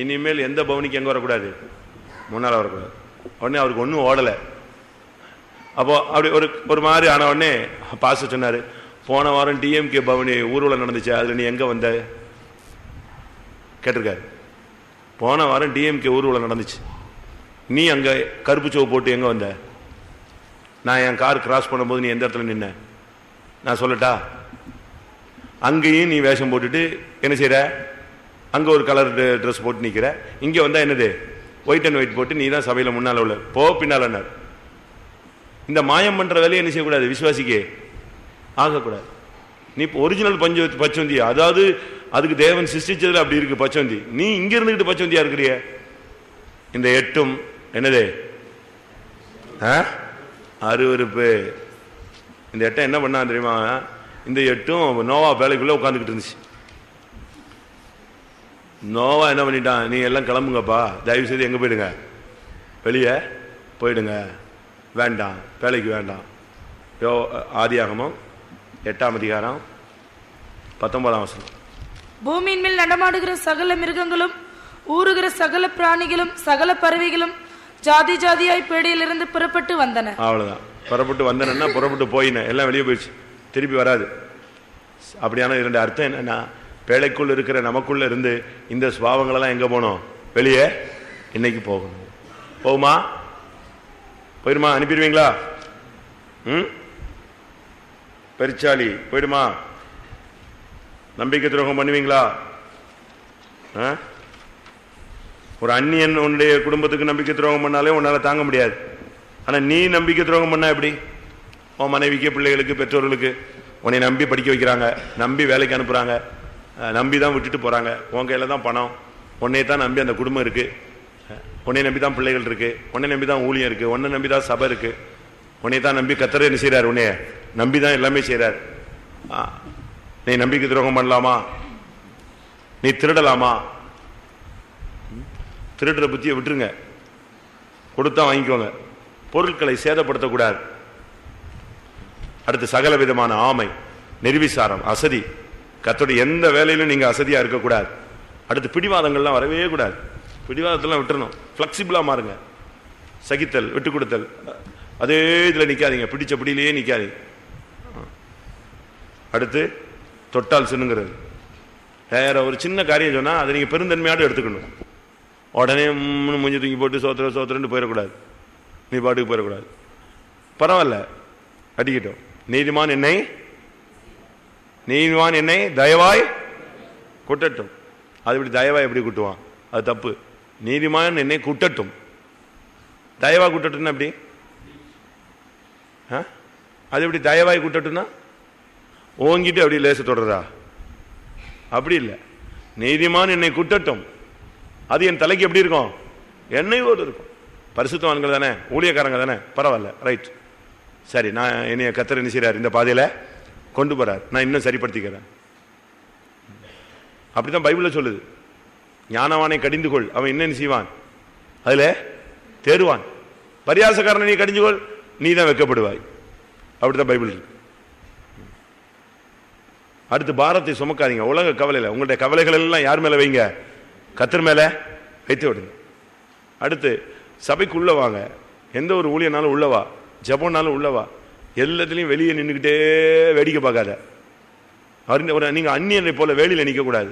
இனிமேல் எந்த பவனிக்கு எங்க வரக்கூடாது, முன்னால வரக்கூடாது. உடனே அவருக்கு ஒன்றும் ஓடலை. அப்போ அப்படி ஒரு மாதிரி ஆன உடனே பாஸ்டர் சொன்னாரு, போன வாரம் டிஎம்கே பவனி ஊர்வலம் நடந்துச்சு, அதுல நீ எங்க வந்த கேட்டிருக்காரு. போன வாரம் டிஎம்கே ஊர்வலம் நடந்துச்சு, நீ அங்க கருப்பு சோப்பு போட்டு எங்க வந்த? நான் என் கார் கிராஸ் பண்ணும்போது நீ எந்த இடத்துல நின்ன நான் சொல்லட்டா? அங்கேயும் நீ வேஷம் போட்டுட்டு என்ன செய்யற, அங்க ஒரு கலர் ட்ரெஸ் போட்டு நிக்கிற, இங்க வந்தா என்னது ஒயிட் அண்ட் ஒயிட் போட்டு நீ தான் சபையில முன்னால உள்ள, போ பின்னால. இந்த மாயம் பண்ற வேலையை என்ன செய்யக்கூடாது, விசுவாசிக்கே ஆகக்கூடாது. நீ ஒரிஜினல் பச்சவந்தி, அதாவது அதுக்கு தேவன் சிருஷ்டிச்சதுல அப்படி இருக்கு பச்சவந்தி. நீ இங்க இருந்துகிட்டு பச்சவந்தியா இருக்கிறிய. இந்த 8 என்னது அருவருப்பு. இந்த 8 என்ன பண்ணா தெரியுமா? இந்த 8 நோவா வேலைக்குள்ள உட்காந்துக்கிட்டு இருந்துச்சு. நோவா என்ன பண்ணிட்டான், நீ எல்லாம் கிளம்புங்கப்பா, தயவு செய்து எங்க போயிடுங்க, வெளியே போயிடுங்க, வேண்டாம் வேலைக்கு வேண்டாம். ஆதியாகமம் 8ஆம் அதிகாரம் 19ஆம் வசனம். பூமியின் மேல் நடமாடுகிற சகல மிருகங்களும், ஊறுகிற சகல பிராணிகளும், சகல பறவைகளும் ஜாதி ஜாதியாய் பேடையிலிருந்து புறப்பட்டு வந்தன. அவ்வளவுதான். புறப்பட்டு வந்தனா புறப்பட்டு போயின, எல்லாம் வெளியே போயிடுச்சு, திருப்பி வராது. அப்படியான 2 அர்த்தம் என்னன்னா, பேழைக்குள் இருக்கிற நமக்குள்ள இருந்து இந்த சுபாவங்கள் எல்லாம் எங்க போனோம், வெளியே இன்னைக்கு போகணும். போகுமா? போயிடுமா? அனுப்பிடுவீங்களா? பெருச்சாலி போயிடுமா? நம்பிக்கை துரோகம் பண்ணுவீங்களா? ஒரு அந்நியன் உன்னுடைய குடும்பத்துக்கு நம்பிக்கை துரோகம் பண்ணாலே உன்னால தாங்க முடியாது. ஆனா நீ நம்பிக்கை துரோகம் பண்ணா எப்படி? உன் மனைவிக்கு, பிள்ளைகளுக்கு, பெற்றோர்களுக்கு உன்னை நம்பி படிக்க வைக்கிறாங்க, நம்பி வேலைக்கு அனுப்புறாங்க, நம்பி தான் விட்டுட்டு போறாங்க. உன் கையில தான் பணம், உன்னை தான் நம்பி அந்த குடும்பம் இருக்கு, உன்னை நம்பி தான் பிள்ளைகள் இருக்கு, உன்னை நம்பி தான் ஊழியம் இருக்கு, உன்னை நம்பி தான் சபை இருக்கு, உன்னை தான் நம்பி கர்த்தர் என்ன செய்யறாரு, உன்னைய நம்பி தான் எல்லாமே செய்யறாரு. நீ நம்பிக்கை துரோகம் பண்ணலாமா? நீ திருடலாமா? திருடுற புத்தியை விட்டுருங்க, கொடுத்தா வாங்கிக்கோங்க. பொருட்களை சேதப்படுத்தக்கூடாது. அடுத்து சகல விதமான ஆமை, நிர்விசாரம், அசதி. கர்த்தருடைய எந்த வேலையிலும் நீங்க அசதியா இருக்கக்கூடாது. அடுத்து பிடிவாதங்கள்லாம் வரவே கூடாது. பிடிவாதத்தெல்லாம் விட்டுறணும், பிளெக்சிபிளா மாறுங்க. சகித்தல், விட்டு கொடுத்தல், அதே இதுல நிக்காதீங்க, பிடிச்ச பிடியிலேயே நிக்காதீங்க. அடுத்து தொட்டால் சின்னுங்கிறது. வேற ஒரு சின்ன காரியம் சொன்னா அதை நீங்க பெருந்தன்மையோடு எடுத்துக்கணும். உடனே மூஞ்சி தூக்கி போட்டு சோத்திர சோத்திரன்னு போயிடக்கூடாது, நீ பாட்டுக்கு போயிடக்கூடாது. பரவாயில்ல, அடிக்கட்டும். நீதிமான் என்னை தயவாய் குட்டட்டும். அது இப்படி தயவாய் எப்படி குட்டுவான்? அது தப்பு. நீதிமான் என்னை குட்டட்டும், தயவா குட்டட்டும்னா எப்படி? அது எப்படி தயவாய் குட்டட்டும்னா ஓங்கிட்டு அப்படி லேச தொடரா? அப்படி இல்லை. நீதிமான் என்னை குட்டட்டும், அது என் தலைக்கு எப்படி இருக்கும்? எண்ணெயோடு இருக்கும். பரிசுத்தவான்கள் தானே, ஊழியக்காரங்க தானே, பரவாயில்ல, ரைட், சரி. நான் என்னைய கர்த்தர் என்ன செய்றார், இந்த பாதையில கொண்டு போறார், நான் இன்னும் சரிப்படுத்திக்கிறேன். அப்படித்தான் பைபிள்ல சொல்லுது. ஞானவானை கடிந்து கொள், அவன் என்ன செய்வான், அதுல தேறுவான். பரியாசக்காரனை நீ கடிஞ்சுகொள், நீ தான் வைக்கப்படுவாய். அப்படித்தான் பைபிள் இருக்கு. அடுத்து பாரத்தை சுமக்காதீங்க, உலக கவலையில. உங்களுடைய கவலைகள் எல்லாம் யார் மேல வைங்க? கர்த்தர் மேல வைத்து விடுங்க. அடுத்து சபைக்குள்ள வாங்க, எந்த ஒரு ஊழியனாலும் உள்ளவா, ஜபம்னாலும் உள்ளவா. எல்லாத்திலையும் வெளியே நின்றுக்கிட்டே வேடிக்கை பார்க்காத. நீங்க அந்நியனை போல வேலையில் நிற்க கூடாது.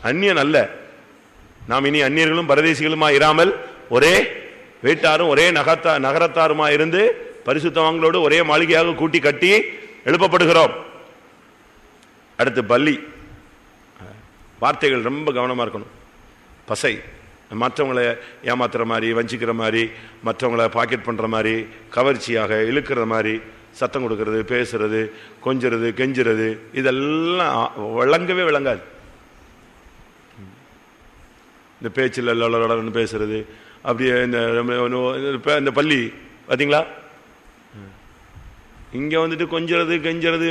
அந்நியன் அல்ல. நாம் இனி அந்நியர்களும் பரதேசிகளுமா இராமல் ஒரே வீட்டாரும் ஒரே நகரத்தாருமா இருந்து பரிசுத்தவான்களோடு ஒரே மாளிகையாக கூட்டி கட்டி எழுப்பப்படுகிறோம். அடுத்து பல்லி. வார்த்தைகள் ரொம்ப கவனமா இருக்கணும். பசை, மற்றவங்களை ஏமாத்துற மாதிரி, வஞ்சிக்கிற மாதிரி, மற்றவங்களை பாக்கெட் பண்ற மாதிரி, கவர்ச்சியாக இழுக்கிற மாதிரி சத்தம் கொடுக்கறது, பேசுறது, கொஞ்சிறது, கெஞ்சுறது, இதெல்லாம் விளங்கவே விளங்காது. இந்த பேச்சில் பேசுறது, அப்படியே இந்த பள்ளி பார்த்தீங்களா, இங்க வந்துட்டு கொஞ்சிறது கெஞ்சுறது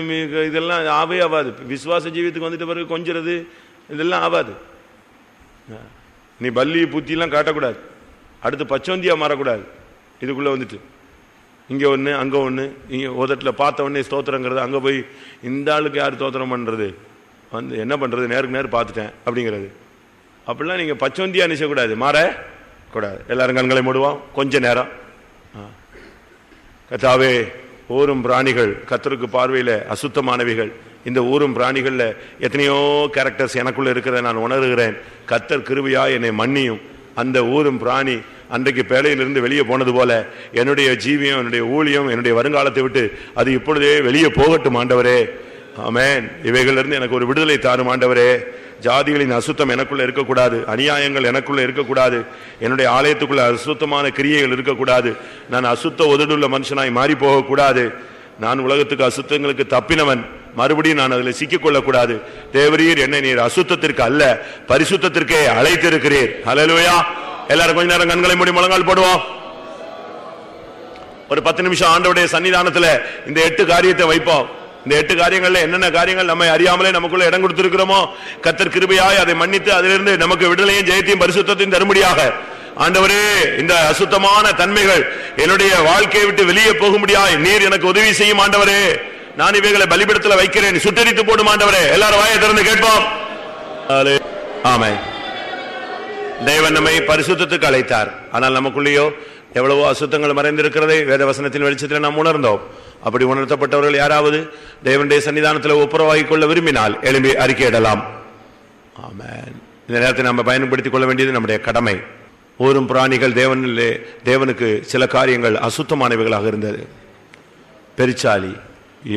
இதெல்லாம் ஆவே ஆகாது. விசுவாச ஜீவியத்துக்கு வந்துட்டு பிறகு கொஞ்சிறது இதெல்லாம் ஆகாது. நீ பல்லி புத்தியெல்லாம் காட்டக்கூடாது. அடுத்து பச்சோந்தியா மாறக்கூடாது. இதுக்குள்ள வந்துட்டு இங்க ஒண்ணு அங்க ஒண்ணு, இங்க உதட்டில் பார்த்த உடனே ஸ்தோத்திரங்கிறது, அங்க போய் இந்த ஆளுக்கு யார் ஸ்தோத்திரம் பண்றது, வந்து என்ன பண்றது, நேருக்கு நேரம் பார்த்துட்டேன் அப்படிங்கிறது. அப்படிலாம் நீங்க பச்சோந்தியா நினைச்சக்கூடாது, மாறக்கூடாது. எல்லாரும் கண்களை மூடுவோம் கொஞ்ச நேரம். கர்த்தாவே, ஊரும் பிராணிகள் கர்த்தருக்கு பார்வையில அசுத்தமானவைகள். இந்த ஊரும் பிராணிகள்ல எத்தனையோ கேரக்டர்ஸ் எனக்குள்ள இருக்கிறத நான் உணர்கிறேன். கர்த்தர் கிருபையா என்னை மன்னியும். அந்த ஊரும் பிராணி அன்றைக்கு பேழையிலிருந்து வெளியே போனது போல என்னுடைய ஜீவியம், என்னுடைய ஊழியம், என்னுடைய வருங்காலத்தை விட்டு அது இப்பொழுதே வெளியே போகட்டும் ஆண்டவரே. ஆமென். இவைகளிலிருந்து எனக்கு ஒரு விடுதலை தாரும் ஆண்டவரே. ஜாதிகளின் அசுத்தம் எனக்குள்ள இருக்கக்கூடாது, அநியாயங்கள் எனக்குள்ள இருக்கக்கூடாது, என்னுடைய ஆலயத்துக்குள்ள அசுத்தமான கிரியைகள் இருக்கக்கூடாது. நான் அசுத்த உதடுள்ள மனுஷனாய் மாறி போகக்கூடாது. நான் உலகத்துக்கு அசுத்தங்களுக்கு தப்பினவன், மறுபடியும் நான் அதில் சிக்கிக்கொள்ளக்கூடாது. தேவரீர் என்னை நீர் அசுத்தத்திற்கு அல்ல பரிசுத்தத்திற்கே அழைத்திருக்கிறீர். ஹல்லேலூயா. எல்லாரும் கொஞ்ச நேரம் கண்களை மூடி முழங்கால் போடுவோம். ஒரு 10 நிமிஷம் ஆண்டவருடைய சன்னிதானத்துல இந்த 8 காரியத்தை வைப்போம். இந்த 8 காரியங்கள்ல என்னென்ன காரியங்கள் நம்ம அறியாமலே நமக்குள்ள இடம் கொடுத்திருக்கிறோமோ கர்த்தர் கிருபையாய் அதை மன்னித்து அதிலிருந்து நமக்கு விடுதலையும் ஜெயத்தையும் பரிசுத்தத்தையும் தரும்படியாக ஆண்டவரே, இந்த அசுத்தமான தன்மைகள் என்னுடைய வாழ்க்கையை விட்டு வெளியே போகும்படியாய் நீர் எனக்கு உதவி செய்யும் ஆண்டவரே. நான் இவைகளை பலிபீடத்தில் வைக்கிறேன், சுட்டரித்து போடும் ஆண்டவரே. எல்லாரும் வாயை திறந்து கேட்போம். ஆமென். தேவன் நம்மை பரிசுத்தத்துக்கு அழைத்தார். ஆனால் நமக்குள்ளேயோ எவ்வளவோ அசுத்தங்கள் மறைந்திருக்கிறதை வேத வசனத்தின் வெளிச்சத்தில் நாம் உணர்ந்தோம். அப்படி உணர்த்தப்பட்டவர்கள் யாராவது தேவனுடைய சன்னிதானத்தில் ஒப்புரவாகிக் கொள்ள விரும்பினால் எழும்பி அறிக்கையிடலாம். ஆமென். இந்த நேரத்தை நாம் பயன்படுத்திக் கொள்ள வேண்டியது நம்முடைய கடமை. ஊரும் பிராணிகள் தேவனுக்கு சில காரியங்கள் அசுத்தமானவைகளாக இருந்தது. பெருச்சாலி,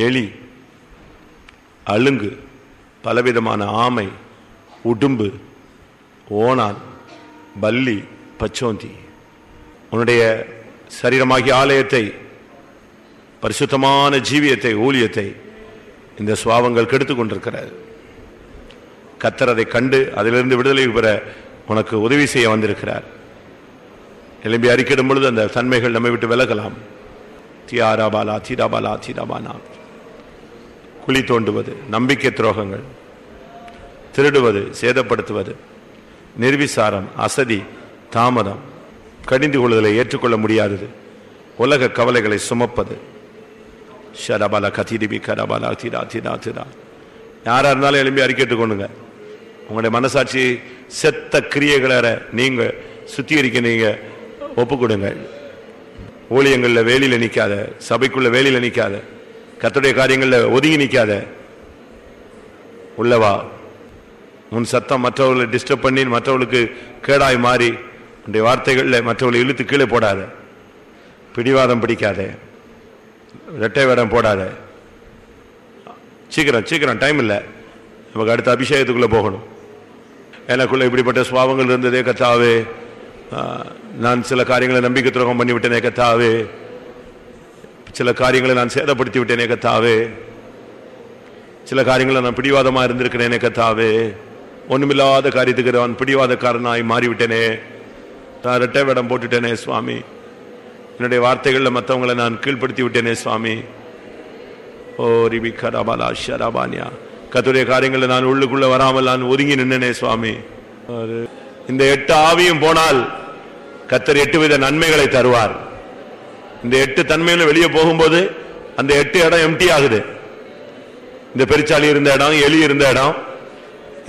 எலி, அழுங்கு, பலவிதமான ஆமை, உடும்பு, ஓணான், பல்லி, பச்சோந்தி. உன்னுடைய சரீரமாகிய ஆலயத்தை, பரிசுத்தமான ஜீவியத்தை, ஊழியத்தை இந்த சுவாவங்கள் கெடுத்துக் கொண்டிருக்கிறது. கர்த்தர் அதை கண்டு அதிலிருந்து விடுதலை பெற உனக்கு உதவி செய்ய வந்திருக்கிறார். எழும்பி அறிக்கையிடும் பொழுது அந்த தன்மைகள் நம்மை விட்டு விலகலாம். தியாராபாலா தீராபாலா தீராபானா. குழி தோண்டுவது, நம்பிக்கை துரோகங்கள், திருடுவது, சேதப்படுத்துவது, நிர்விசாரம், அசதி, தாமதம், கடிந்து கொள்ளுதலை ஏற்றுக்கொள்ள முடியாதது, உலக கவலைகளை சுமப்பது. ஷரபாலா கதிரிபி கரபாலா தீரா தீரா தீரா. யாரா இருந்தாலும் எழும்பி அறிக்கையிட்டு கொண்டுங்க. உங்களுடைய மனசாட்சி செத்த கிரியைகளை நீங்க சுத்திகரிக்க நீங்க ஒப்பு கொடுங்க. ஊழியங்களில் வேலியில நிற்காத, சபைக்குள்ள வேலியில நிற்காத, கர்த்தருடைய காரியங்களில் ஒதுங்கி நிற்காத. உள்ளவா. உன் சத்தம் மற்றவர்களை டிஸ்டர்ப் பண்ணி மற்றவர்களுக்கு கேடாய் மாறி உன்னுடைய வார்த்தைகளில் மற்றவர்களை இழுத்து கீழே போடாத. பிடிவாதம் பிடிக்காத, இரட்டை வேடம் போடாத. சீக்கிரம் டைம் இல்லை, நமக்கு அடுத்த அபிஷேகத்துக்குள்ள போகணும். எனக்குள்ள இப்படிப்பட்ட சுவாவங்கள் இருந்ததே கர்த்தாவே, நான் சில காரியங்களை நம்பிக்கை துரோகம் பண்ணிவிட்டேனே கர்த்தாவே, சில காரியங்களை நான் சேதப்படுத்தி விட்டேனே கர்த்தாவே, சில காரியங்களை நான் பிடிவாதமா இருந்திருக்கிறேனே கர்த்தாவே, ஒண்ணுமில்லாத காரியத்துக்கு நான் பிடிவாதக்காரனாய் மாறிவிட்டேனே, நான் இரட்டை வேடம் போட்டுட்டேனே சுவாமி, என்னுடைய வார்த்தைகளில் மற்றவங்களை நான் கீழ்படுத்தி விட்டேனே சுவாமி. ஓ ரிபி கரபாலா ஷரபானியா. கர்த்தருடைய காரியங்களில் நான் உள்ளுக்குள்ள வராமல் நான் ஒதுங்கி நின்னேனே சுவாமி. இந்த 8 ஆவியும் போனால் கர்த்தர் 8 வித நன்மைகளை தருவார். இந்த 8 தன்மையில வெளியே போகும்போது அந்த 8 இடம் எம்டி ஆகுது. இந்த பெருச்சாலி இருந்த இடம், எலி இருந்த இடம்,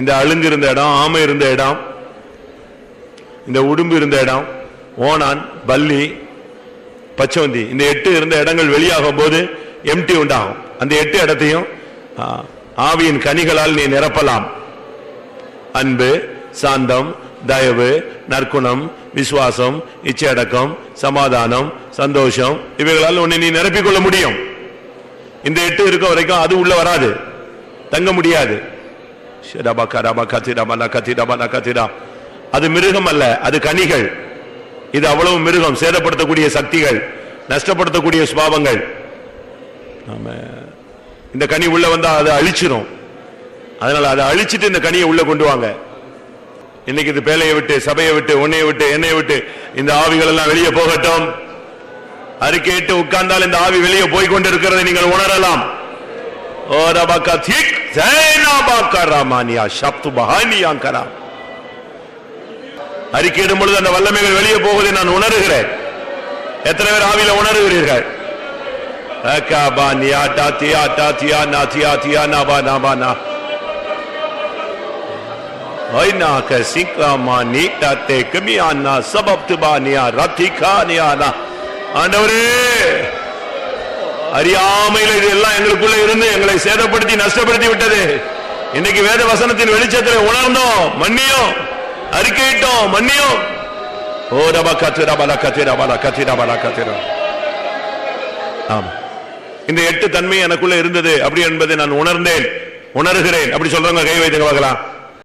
இந்த அழுங்கு இருந்த இடம், ஆமை இருந்த இடம், இந்த உடும்பு இருந்த இடம், ஓணான், பல்லி, பச்சோந்தி, இந்த 8 இருந்த இடங்கள் வெளியாகும் போது எம்டி உண்டாகும். அந்த 8 இடத்தையும் ஆவியின் கனிகளால் நீ நிரப்பலாம். அன்பு, சாந்தம், தயவு, நற்குணம், விசுவாசம், இச்சையடக்கம், சமாதானம், சந்தோஷம், இவைகளால் உன்னை நீ நிரப்பிக் கொள்ள முடியும். இந்த 8 இருக்க வரைக்கும் அது உள்ள வராது, தங்க முடியாது. அது மிருகம் அல்ல, அது கனிகள். இது அவ்வளவு மிருகம், சேதப்படுத்தக்கூடிய சக்திகள், நஷ்டப்படுத்தக்கூடிய சுபாவங்கள். இந்த கனி உள்ள வந்தா அதை அழிச்சிரும். அதனால அதை அழிச்சிட்டு இந்த கனியை உள்ள கொண்டு வாங்க. இன்னைக்கு இது பேலையை விட்டு, சபையை விட்டு, உன்னையை விட்டு, என்னை விட்டு இந்த ஆவிகள் எல்லாம் வெளியே போகட்டும். அறிக்கையிட்டு உட்கார்ந்தால் இந்த ஆவி வெளியே போய் கொண்டிருக்கிறதை நீங்கள் உணரலாம். அறிக்கையிடும் பொழுது அந்த வல்லமைகள் வெளியே போவதை நான் உணர்கிறேன். எத்தனை பேர் ஆவியில உணர்கிறீர்கள்? ஆண்டவரே, அறியாமையில் இதெல்லாம் எங்களுக்குள்ள இருந்து எங்களை சேதப்படுத்தி நஷ்டப்படுத்தி விட்டது. இன்னைக்கு வேத வசனத்தின் வெளிச்சத்தில் உணர்ந்தோம், மன்னியும், அறிக்கையிட்டோம், மன்னியும். ஓ ரபா கத்திரா பலா கத்திரா பலா கத்திரா பலா கத்திரா. ஆமா, இந்த 8 தன்மை எனக்குள்ள இருந்தது அப்படி என்பதை நான் உணர்ந்தேன், உணர்கிறேன். அப்படி சொல்றவங்க கை வைத்து பார்க்கலாம்.